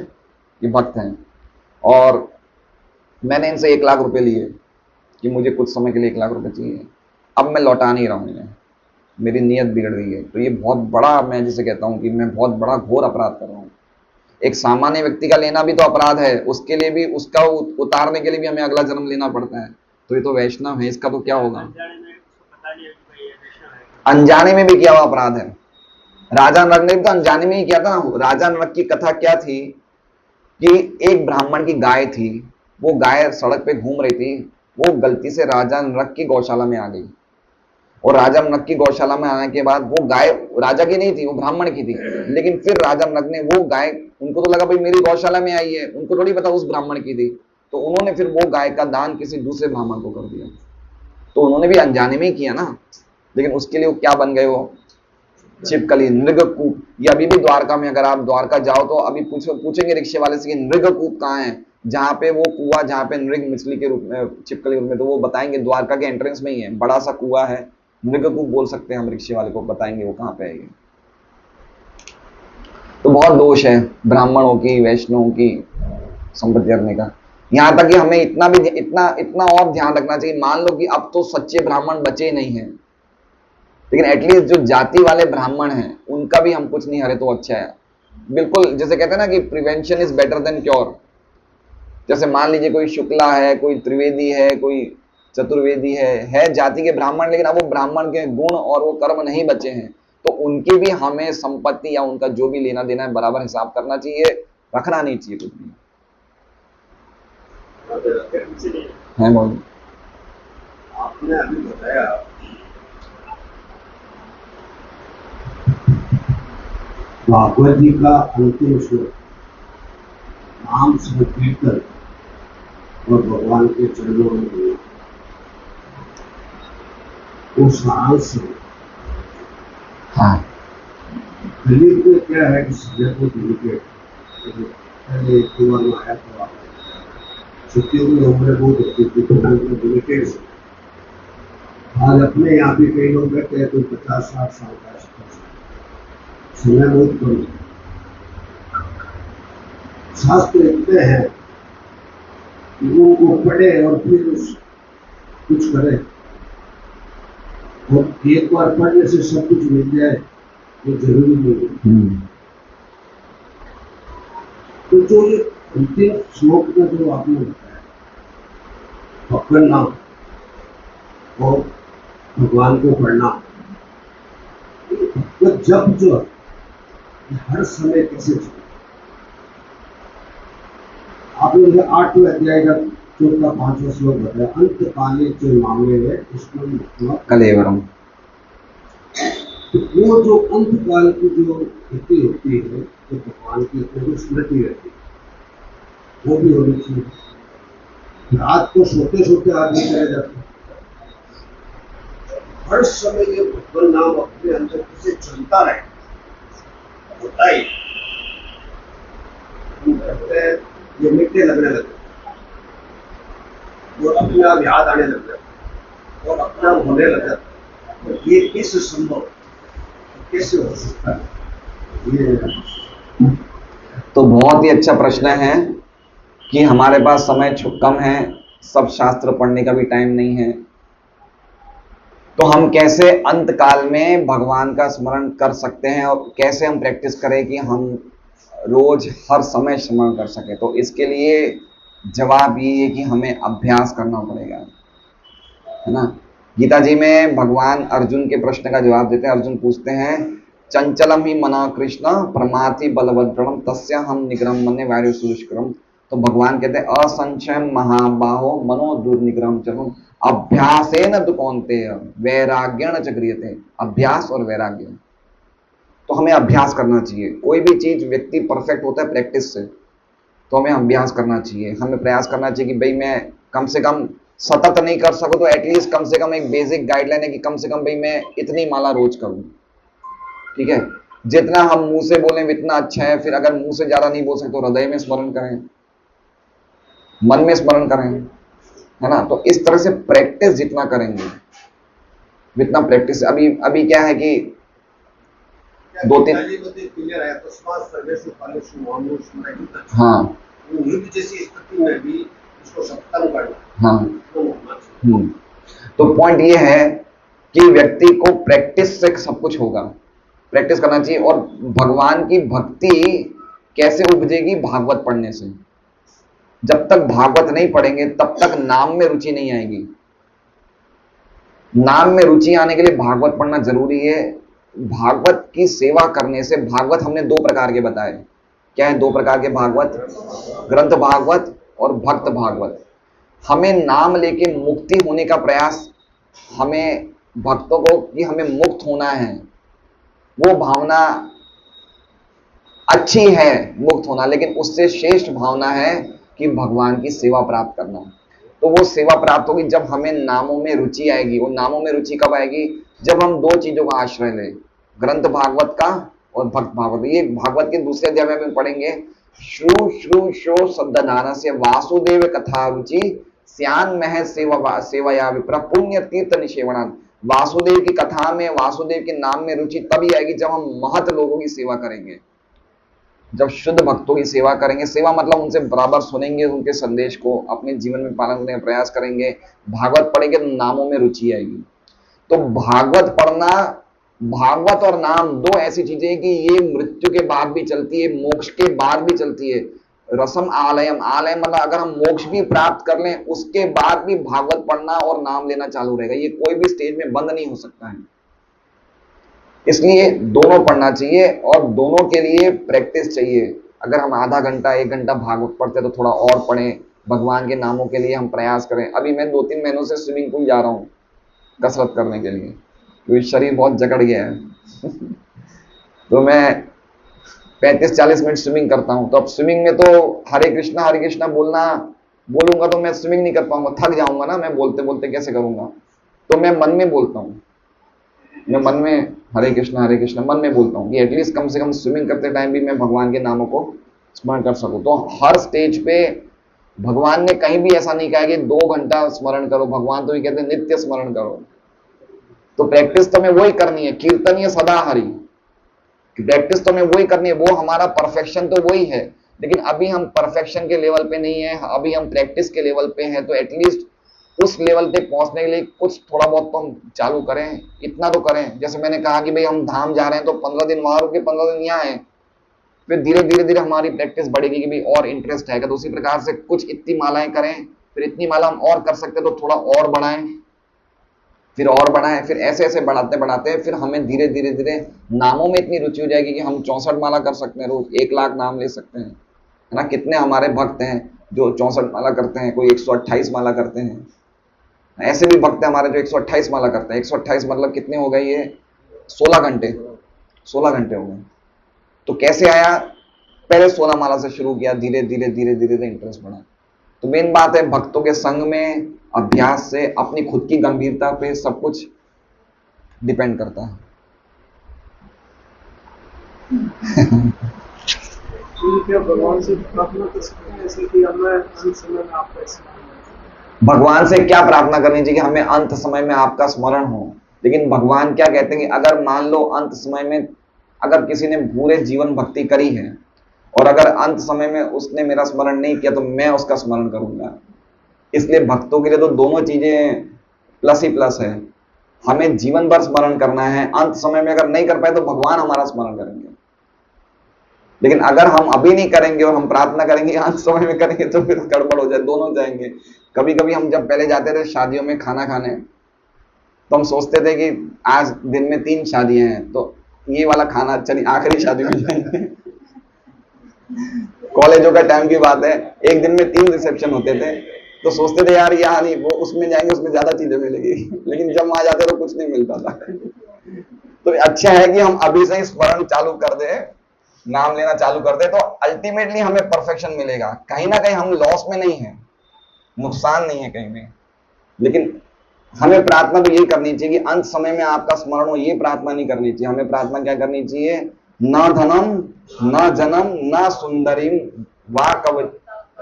ये भक्त हैं, और मैंने इनसे 1 लाख रुपए लिए कि मुझे कुछ समय के लिए 1 लाख रुपए चाहिए, अब मैं लौटा नहीं रहा हूँ इन्हें, मेरी नीयत बिगड़ गई है। तो ये बहुत बड़ा, मैं जिसे कहता हूँ कि मैं बहुत बड़ा घोर अपराध कर रहा हूँ। एक सामान्य व्यक्ति का लेना भी तो अपराध है, उसके लिए भी, उसका उतारने के लिए भी हमें अगला जन्म लेना पड़ता है। तो ये तो वैष्णव है, इसका तो क्या होगा? अनजाने में भी किया हुआ अपराध है। राजा नरक ने भी तो अनजाने में ही किया था ना। राजा नरक की कथा क्या थी कि एक ब्राह्मण की गाय थी, वो गाय सड़क पे घूम रही थी, वो गलती से राजा नरक की गौशाला में आ गई। और राजा नरक की गौशाला में आने के बाद वो गाय राजा की नहीं थी, वो ब्राह्मण की थी। लेकिन फिर राजा नरक ने वो गाय, उनको तो लगा भाई मेरी गौशाला में आई है, उनको थोड़ी पता उस ब्राह्मण की थी, तो उन्होंने फिर वो गाय का दान किसी दूसरे ब्राह्मण को कर दिया। तो उन्होंने भी अनजाने में ही किया ना। लेकिन उसके लिए वो क्या बन गए? वो छिपकली, नृगकूप। ये अभी भी द्वारका में, अगर आप द्वारका जाओ तो अभी पूछेंगे रिक्शे वाले से कि नृगकूप कहाँ है, जहाँ पे वो कुआ, जहाँ पे नृग मछली के रूप में, छिपकली के रूप में, तो वो बताएंगे द्वारका के एंट्रेंस में ही है, बड़ा सा कुआ है, नृगकूप बोल सकते हैं हम, रिक्शे वाले को बताएंगे वो कहाँ पे है ये। तो बहुत दोष है ब्राह्मणों की, वैष्णवों की संपत्ति करने का। यहाँ तक कि हमें इतना भी, इतना और ध्यान रखना चाहिए। मान लो कि अब तो सच्चे ब्राह्मण बचे नहीं हैं, लेकिन एटलीस्ट जो जाति वाले ब्राह्मण हैं उनका भी हम कुछ नहीं हरे तो अच्छा है। बिल्कुल, जैसे कहते हैं ना कि prevention is better than cure. जैसे मान लीजिए कोई शुक्ला है, कोई त्रिवेदी है, कोई चतुर्वेदी है जाति के ब्राह्मण, लेकिन अब वो ब्राह्मण के गुण और वो कर्म नहीं बचे हैं, तो उनकी भी हमें संपत्ति या उनका जो भी लेना देना है बराबर हिसाब करना चाहिए, रखना नहीं चाहिए कुछ भी। है बोल,
आपने अभी बताया भागवत जी का अंतिम श्लोक, नाम संकीर्तन और भगवान के चरणों में वो सारांश है।
हाँ,
कलयुग में क्या है कि सजा को डेलीकेट पहले एक बार में आया था, छुट्टियों में उम्र बहुत होती थी, डेलीकेट। आज अपने यहाँ भी कई लोग बैठे हैं, कोई 50-60 साल का, समय बहुत कम। शास्त्र इतने हैं कि उनको पढ़े और फिर कुछ करे, और एक बार पढ़ने से सब कुछ मिल जाए ये जरूरी नहीं है। तो जो ये अंतिम श्लोक में जो आपने बताया, पकड़ना और भगवान को पढ़ना, तो जब जो हर समय कैसे चले, आपने 8वें अध्याय का 4-5वां श्लोक बताया, अंत काले जो मामले में उसमें
कलेवरम।
तो वो जो अंत काल की जो स्थिति होती है, जो भगवान की अपनी स्मृति रहती है, वो भी होनी चाहिए। रात को सोते सोते आदमी चले जाते, हर समय ये भगवान नाम अपने अंदर किसे चलता रहे, होता ही ये मिटने लगने लगे और अपने आप याद आने लग जाता और अपना होने लग जाता। तो ये कैसे संभव, कैसे हो सकता है? ये
तो बहुत ही अच्छा प्रश्न है कि हमारे पास समय कम है, सब शास्त्र पढ़ने का भी टाइम नहीं है, तो हम कैसे अंत काल में भगवान का स्मरण कर सकते हैं और कैसे हम प्रैक्टिस करें कि हम रोज हर समय स्मरण कर सके। तो इसके लिए जवाब ये है कि हमें अभ्यास करना पड़ेगा, है ना। गीता जी में भगवान अर्जुन के प्रश्न का जवाब देते हैं। अर्जुन पूछते हैं, चंचलम ही मना कृष्ण प्रमाथि बलवद्रम तस्य हम निग्रह मन्ये वायु सुष्करम। तो भगवान कहते हैं, असंशयम महाबाहो मनो दुर्निग्रहम चरम अभ्यासेन तु कौन्तेय वैराग्येण च क्रियते। अभ्यास और वैराग्य, तो हमें अभ्यास करना चाहिए। कोई भी चीज व्यक्ति परफेक्ट होता है प्रैक्टिस से, तो हमें अभ्यास करना चाहिए। हमें प्रयास करना चाहिए कि भाई मैं कम से कम सतत नहीं कर सकूं तो एटलीस्ट कम से कम एक बेसिक गाइडलाइन है कि कम से कम भाई मैं इतनी माला रोज करूं, ठीक है। जितना हम मुंह से बोलें उतना अच्छा है। फिर अगर मुंह से ज्यादा नहीं बोल सकते तो हृदय में स्मरण करें, मन में स्मरण करें, है ना। तो इस तरह से प्रैक्टिस जितना करेंगे जितना प्रैक्टिस, अभी क्या है कि 2-3 हाँ
जैसी स्थिति में भी इसको सत्संग करना,
हाँ। तो पॉइंट ये है कि व्यक्ति को प्रैक्टिस से सब कुछ होगा, प्रैक्टिस करना चाहिए। और भगवान की भक्ति कैसे उपजेगी? भागवत पढ़ने से। जब तक भागवत नहीं पढ़ेंगे तब तक नाम में रुचि नहीं आएगी। नाम में रुचि आने के लिए भागवत पढ़ना जरूरी है। भागवत की सेवा करने से, भागवत हमने दो प्रकार के बताए। क्या है दो प्रकार के भागवत? ग्रंथ भागवत और भक्त भागवत। हमें नाम लेके मुक्ति होने का प्रयास, हमें भक्तों को कि हमें मुक्त होना है, वो भावना अच्छी है मुक्त होना, लेकिन उससे श्रेष्ठ भावना है कि भगवान की सेवा प्राप्त करना। तो वो सेवा प्राप्त होगी जब हमें नामों में रुचि आएगी। वो नामों में रुचि कब आएगी? जब हम दो चीजों का आश्रय लें, ग्रंथ भागवत का और भक्त भागवत। ये भागवत के दूसरे अध्याय में पढ़ेंगे। श्रु श्रु शो शब्ददान से वासुदेव कथा रुचि श्यान मह सेवया विप्र पुण्य तीर्थ निषेवणान। वासुदेव की कथा में, वासुदेव के नाम में रुचि तभी आएगी जब हम महत लोगों की सेवा करेंगे, जब शुद्ध भक्तों की सेवा करेंगे। सेवा मतलब उनसे बराबर सुनेंगे, उनके संदेश को अपने जीवन में पालन करने का प्रयास करेंगे। भागवत पढ़ेंगे तो नामों में रुचि आएगी। तो भागवत पढ़ना, भागवत और नाम दो ऐसी चीजें हैं कि ये मृत्यु के बाद भी चलती है, मोक्ष के बाद भी चलती है। रसम आलयम, आलयम मतलब अगर हम मोक्ष भी प्राप्त कर लें उसके बाद भी भागवत पढ़ना और नाम लेना चालू रहेगा। ये कोई भी स्टेज में बंद नहीं हो सकता है। इसलिए दोनों पढ़ना चाहिए और दोनों के लिए प्रैक्टिस चाहिए। अगर हम आधा घंटा 1 घंटा भागवत पढ़ते तो थोड़ा और पढ़ें, भगवान के नामों के लिए हम प्रयास करें। अभी मैं 2-3 महीनों से स्विमिंग पूल जा रहा हूँ कसरत करने के लिए, क्योंकि शरीर बहुत जकड़ गया है तो मैं 35-40 मिनट स्विमिंग करता हूँ। तो अब स्विमिंग में तो हरे कृष्णा बोलूंगा तो मैं स्विमिंग नहीं कर पाऊंगा, थक जाऊंगा ना। मैं बोलते बोलते कैसे करूंगा? तो मैं मन में बोलता हूँ, मैं मन में हरे कृष्णा मन में बोलता हूँ कि एटलीस्ट कम से कम स्विमिंग करते टाइम भी मैं भगवान के नामों को स्मरण कर सकूं। तो हर स्टेज पे भगवान ने कहीं भी ऐसा नहीं कहा कि 2 घंटा स्मरण करो। भगवान तो ये कहते हैं नित्य स्मरण करो। तो प्रैक्टिस तो हमें वही करनी है, कीर्तनीय सदा हरि। प्रैक्टिस तो हमें वही करनी है, वो हमारा परफेक्शन तो वही है। लेकिन अभी हम परफेक्शन के लेवल पे नहीं है, अभी हम प्रैक्टिस के लेवल पे हैं। तो एटलीस्ट उस लेवल तक पहुंचने के लिए कुछ थोड़ा बहुत तो हम चालू करें, इतना तो करें। जैसे मैंने कहा कि भाई हम धाम जा रहे हैं तो 15 दिन वहां रुके, 15 दिन यहाँ है, फिर धीरे धीरे हमारी प्रैक्टिस बढ़ेगी कि भाई और इंटरेस्ट आएगा। तो उसी प्रकार से कुछ इतनी मालाएं करें, फिर इतनी माला हम और कर सकते तो थोड़ा और बढ़ाएं, फिर और बढ़ाएं, फिर ऐसे ऐसे बढ़ाते बढ़ाते फिर हमें धीरे धीरे नामों में इतनी रुचि हो जाएगी कि हम 64 माला कर सकते हैं, रोज 1 लाख नाम ले सकते हैं, है ना। कितने हमारे भक्त हैं जो 64 माला करते हैं, कोई 128 माला करते हैं। ऐसे भी भक्त हमारे जो 128 माला करते हैं। 128 मतलब कितने हो गए? ये 16 घंटे, 16 घंटे हो गए। तो कैसे आया? पहले 16 माला से शुरू किया, धीरे धीरे इंटरेस्ट बढ़ा। तो मेन बात है भक्तों के संग में, अभ्यास से, अपनी खुद की गंभीरता पे सब कुछ डिपेंड करता है।
भगवान से प्रार्थना कर सकते हैं ऐसे कि हमें अंत समय में आपका स्मरण।
भगवान से क्या प्रार्थना करनी चाहिए? कि हमें अंत समय में आपका स्मरण हो। लेकिन भगवान क्या कहते हैं कि अगर मान लो अंत समय में अगर किसी ने पूरे जीवन भक्ति करी है और अगर अंत समय में उसने मेरा स्मरण नहीं किया तो मैं उसका स्मरण करूंगा। इसलिए भक्तों के लिए तो दोनों चीजें प्लस ही प्लस है। हमें जीवन भर स्मरण करना है, अंत समय में अगर नहीं कर पाए तो भगवान हमारा स्मरण करेंगे। लेकिन अगर हम अभी नहीं करेंगे और हम प्रार्थना करेंगे अंत समय में करेंगे तो फिर गड़बड़ हो जाए, दोनों जाएंगे। कभी कभी हम जब पहले जाते थे शादियों में खाना खाने, तो हम सोचते थे कि आज दिन में 3 शादियां हैं तो ये वाला खाना चलिए आखिरी शादी में जाएंगे कॉलेजों का टाइम की बात है, एक दिन में 3 रिसेप्शन होते थे। तो सोचते थे यार यहाँ नहीं, वो उसमें जाएंगे उसमें ज्यादा चीजें मिलेगी लेकिन जब वहां जाते तो कुछ नहीं मिलता था तो अच्छा है कि हम अभी से ही स्मरण चालू कर दे, नाम लेना चालू कर दे, तो अल्टीमेटली हमें परफेक्शन मिलेगा। कहीं ना कहीं हम लॉस में नहीं है, नुकसान नहीं है कहीं में। लेकिन हमें प्रार्थना तो यही करनी चाहिए कि अंत समय में आपका स्मरण हो। ये प्रार्थना नहीं करनी चाहिए। हमें प्रार्थना क्या करनी चाहिए? न धनम न जनम न सुंदरीम वा कव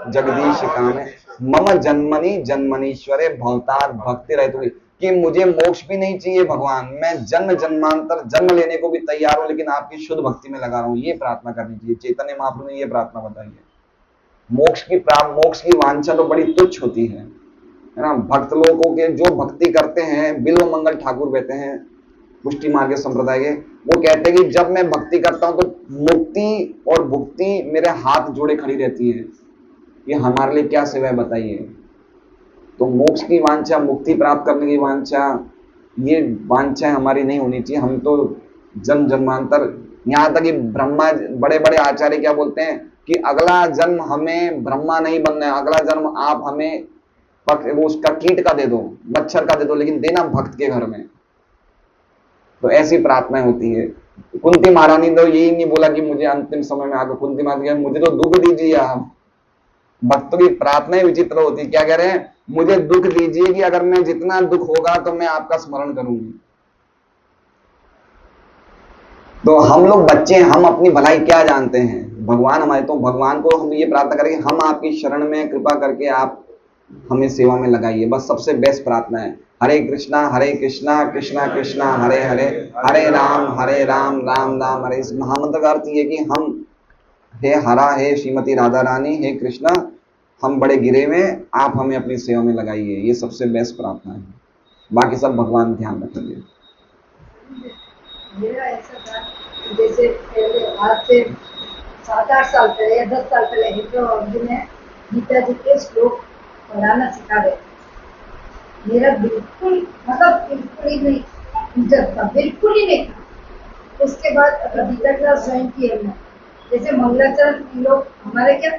जगदीश कामे मम जन्मनि जन्मनीश्वरे भवतार भक्ति रहती। कि मुझे मोक्ष भी नहीं चाहिए भगवान, मैं जन्म जन्मांतर जन्म लेने को भी तैयार हूं, लेकिन आपकी शुद्ध भक्ति में लगा रहा हूं। ये प्रार्थना करनी चाहिए। चैतन्य महाप्रभु ने ये प्रार्थना बताई है। मोक्ष की वांछा तो बड़ी तुच्छ होती है, है ना। भक्त लोगों के जो भक्ति करते हैं, बिल्व मंगल ठाकुर कहते हैं पुष्टि मार्ग के संप्रदाय के, वो कहते हैं कि जब मैं भक्ति करता हूं तो मुक्ति और भुक्ति मेरे हाथ जोड़े खड़ी रहती है। ये हमारे लिए क्या सेवा है बताइए। तो मोक्ष की वांछा, मुक्ति प्राप्त करने की वांछा, ये वांछा हमारी नहीं होनी चाहिए। हम तो जन्म जन्मांतर, यहां तक कि ब्रह्मा, बड़े बड़े आचार्य क्या बोलते हैं कि अगला जन्म हमें ब्रह्मा नहीं बनना है, अगला जन्म आप हमें वो उसका कीट का दे दो, मच्छर का दे दो, लेकिन देना भक्त के घर में। तो ऐसी प्रार्थनाएं होती है। कुंती महारानी तो यही नहीं बोला कि मुझे अंतिम समय में आकर, कुंती महारानी मुझे तो दुख दीजिए आप। भक्तों की प्रार्थनाएं विचित्र होती है। क्या कह रहे हैं, मुझे दुख दीजिए कि अगर मैं जितना दुख होगा तो मैं आपका स्मरण करूंगी। तो हम लोग बच्चे, हम अपनी भलाई क्या जानते हैं। भगवान हमारे, तो भगवान को हम ये प्रार्थना करेंगे, हम आपकी शरण में, कृपा करके आप हमें सेवा में लगाइए। बस सबसे बेस्ट प्रार्थना है। हरे कृष्णा कृष्णा कृष्णा हरे हरे, हरे राम राम राम हरे। इस महामंत्र का अर्थ ये कि हम, हे हरा, हे श्रीमती राधा रानी, हे कृष्णा, हम बड़े गिरे में, आप हमें अपनी सेवा में लगाइए। ये सबसे बेस्ट प्रार्थना है। बाकी सब भगवान ध्यान रखेंगे।
मेरा ऐसा था कि जैसे पहले, आज से 7-8 साल पहले या 10 साल पहले हिंदू ने गीता जी के श्लोक पढ़ाना सिखा गए। मेरा बिल्कुल, मतलब बिल्कुल ही नहीं इज्जत था, बिल्कुल ही नहीं था। उसके बाद गीता क्लास ज्वाइन की हमने। जैसे मंगलाचरण लोग हमारे क्या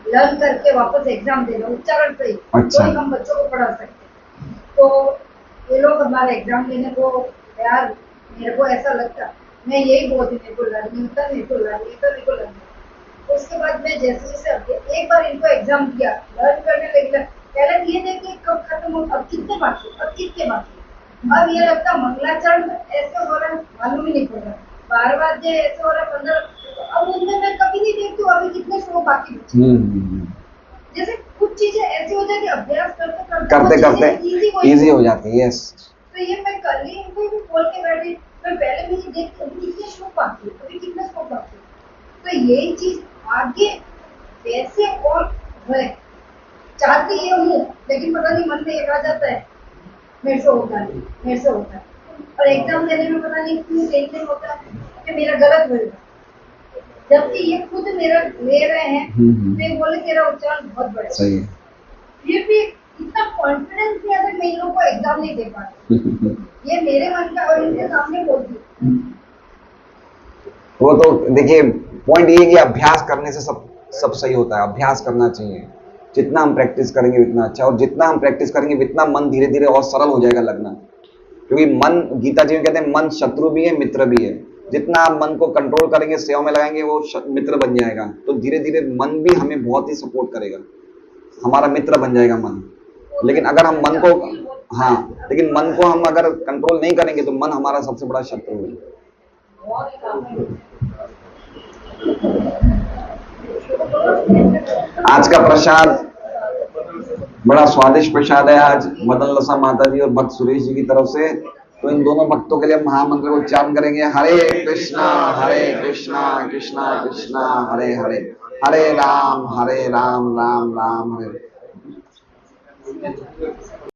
लर्न करके वापस एग्जाम दे रहे, उच्चारण से ही
अच्छा।
तो हम बच्चों को पढ़ा सकते। तो ये लोग हमारे एग्जाम देने को, यार मेरे को ऐसा लगता, मैं यही बोलती, मेरे को लर्न नहीं होता, मेरे को लर्न नहीं होता, मेरे को लर्न नहीं होता। उसके बाद मैं जैसे जैसे एक बार इनको एग्जाम दिया, लर्न करने लगी, पहले ये देख के कब खत्म हो, अब कितने बाकी, अब कितने बाकी। अब ये लगता मंगलाचरण ऐसे हो रहा है, मालूम ही नहीं पड़ रहा, 12 बार ऐसे हो रहा है, 15, अब उनमें मैं कभी नहीं देखती हूँ अभी कितने श्लोक बाकी बचे। जैसे कुछ चीजें ऐसी हो जाती, अभ्यास करते करते
इजी हो जाती है। यस।
तो ये मैं कल ही इनको भी बोल के बैठी, मैं पहले भी देखती हूँ कितने श्लोक बाकी है, अभी कितने श्लोक बाकी है। तो यही चीज आगे कैसे और रहे, चाहती ये हूँ, लेकिन पता नहीं मन में एक आ जाता है, मेरे से होता है, मेरे से होता है। और एग्जाम देने में पता नहीं क्यों टेंशन होता है कि मेरा गलत होगा, जबकि ये खुद मेरा ले रहे हैं। तो बोले तेरा उच्चारण बहुत बड़ा
सही है।
ये भी इतना कॉन्फिडेंस नहीं, अगर मैं इन लोगों को एग्जाम नहीं दे पाती, ये मेरे मन का, और इनके सामने बोलती।
वो तो देखिए, पॉइंट ये है कि अभ्यास करने से सब सही होता है। अभ्यास करना चाहिए, जितना हम प्रैक्टिस करेंगे उतना अच्छा, और जितना हम प्रैक्टिस करेंगे उतना मन धीरे धीरे और सरल हो जाएगा लगना। क्योंकि मन, गीता जी में कहते हैं, मन शत्रु भी है, मित्र भी है। जितना आप मन को कंट्रोल करेंगे, सेवा में लगाएंगे, वो मित्र बन जाएगा। तो धीरे धीरे मन भी हमें बहुत ही सपोर्ट करेगा, हमारा मित्र बन जाएगा मन। लेकिन अगर हम मन को, हाँ, लेकिन मन को हम अगर कंट्रोल नहीं करेंगे तो मन हमारा सबसे बड़ा शत्रु है। आज का प्रसाद बड़ा स्वादिष्ट प्रसाद है आज, मदन लता माता जी और भक्त सुरेश जी की तरफ से। तो इन दोनों भक्तों के लिए महामंत्र को उच्चारण करेंगे। हरे कृष्णा कृष्णा कृष्णा हरे हरे, हरे राम राम राम हरे।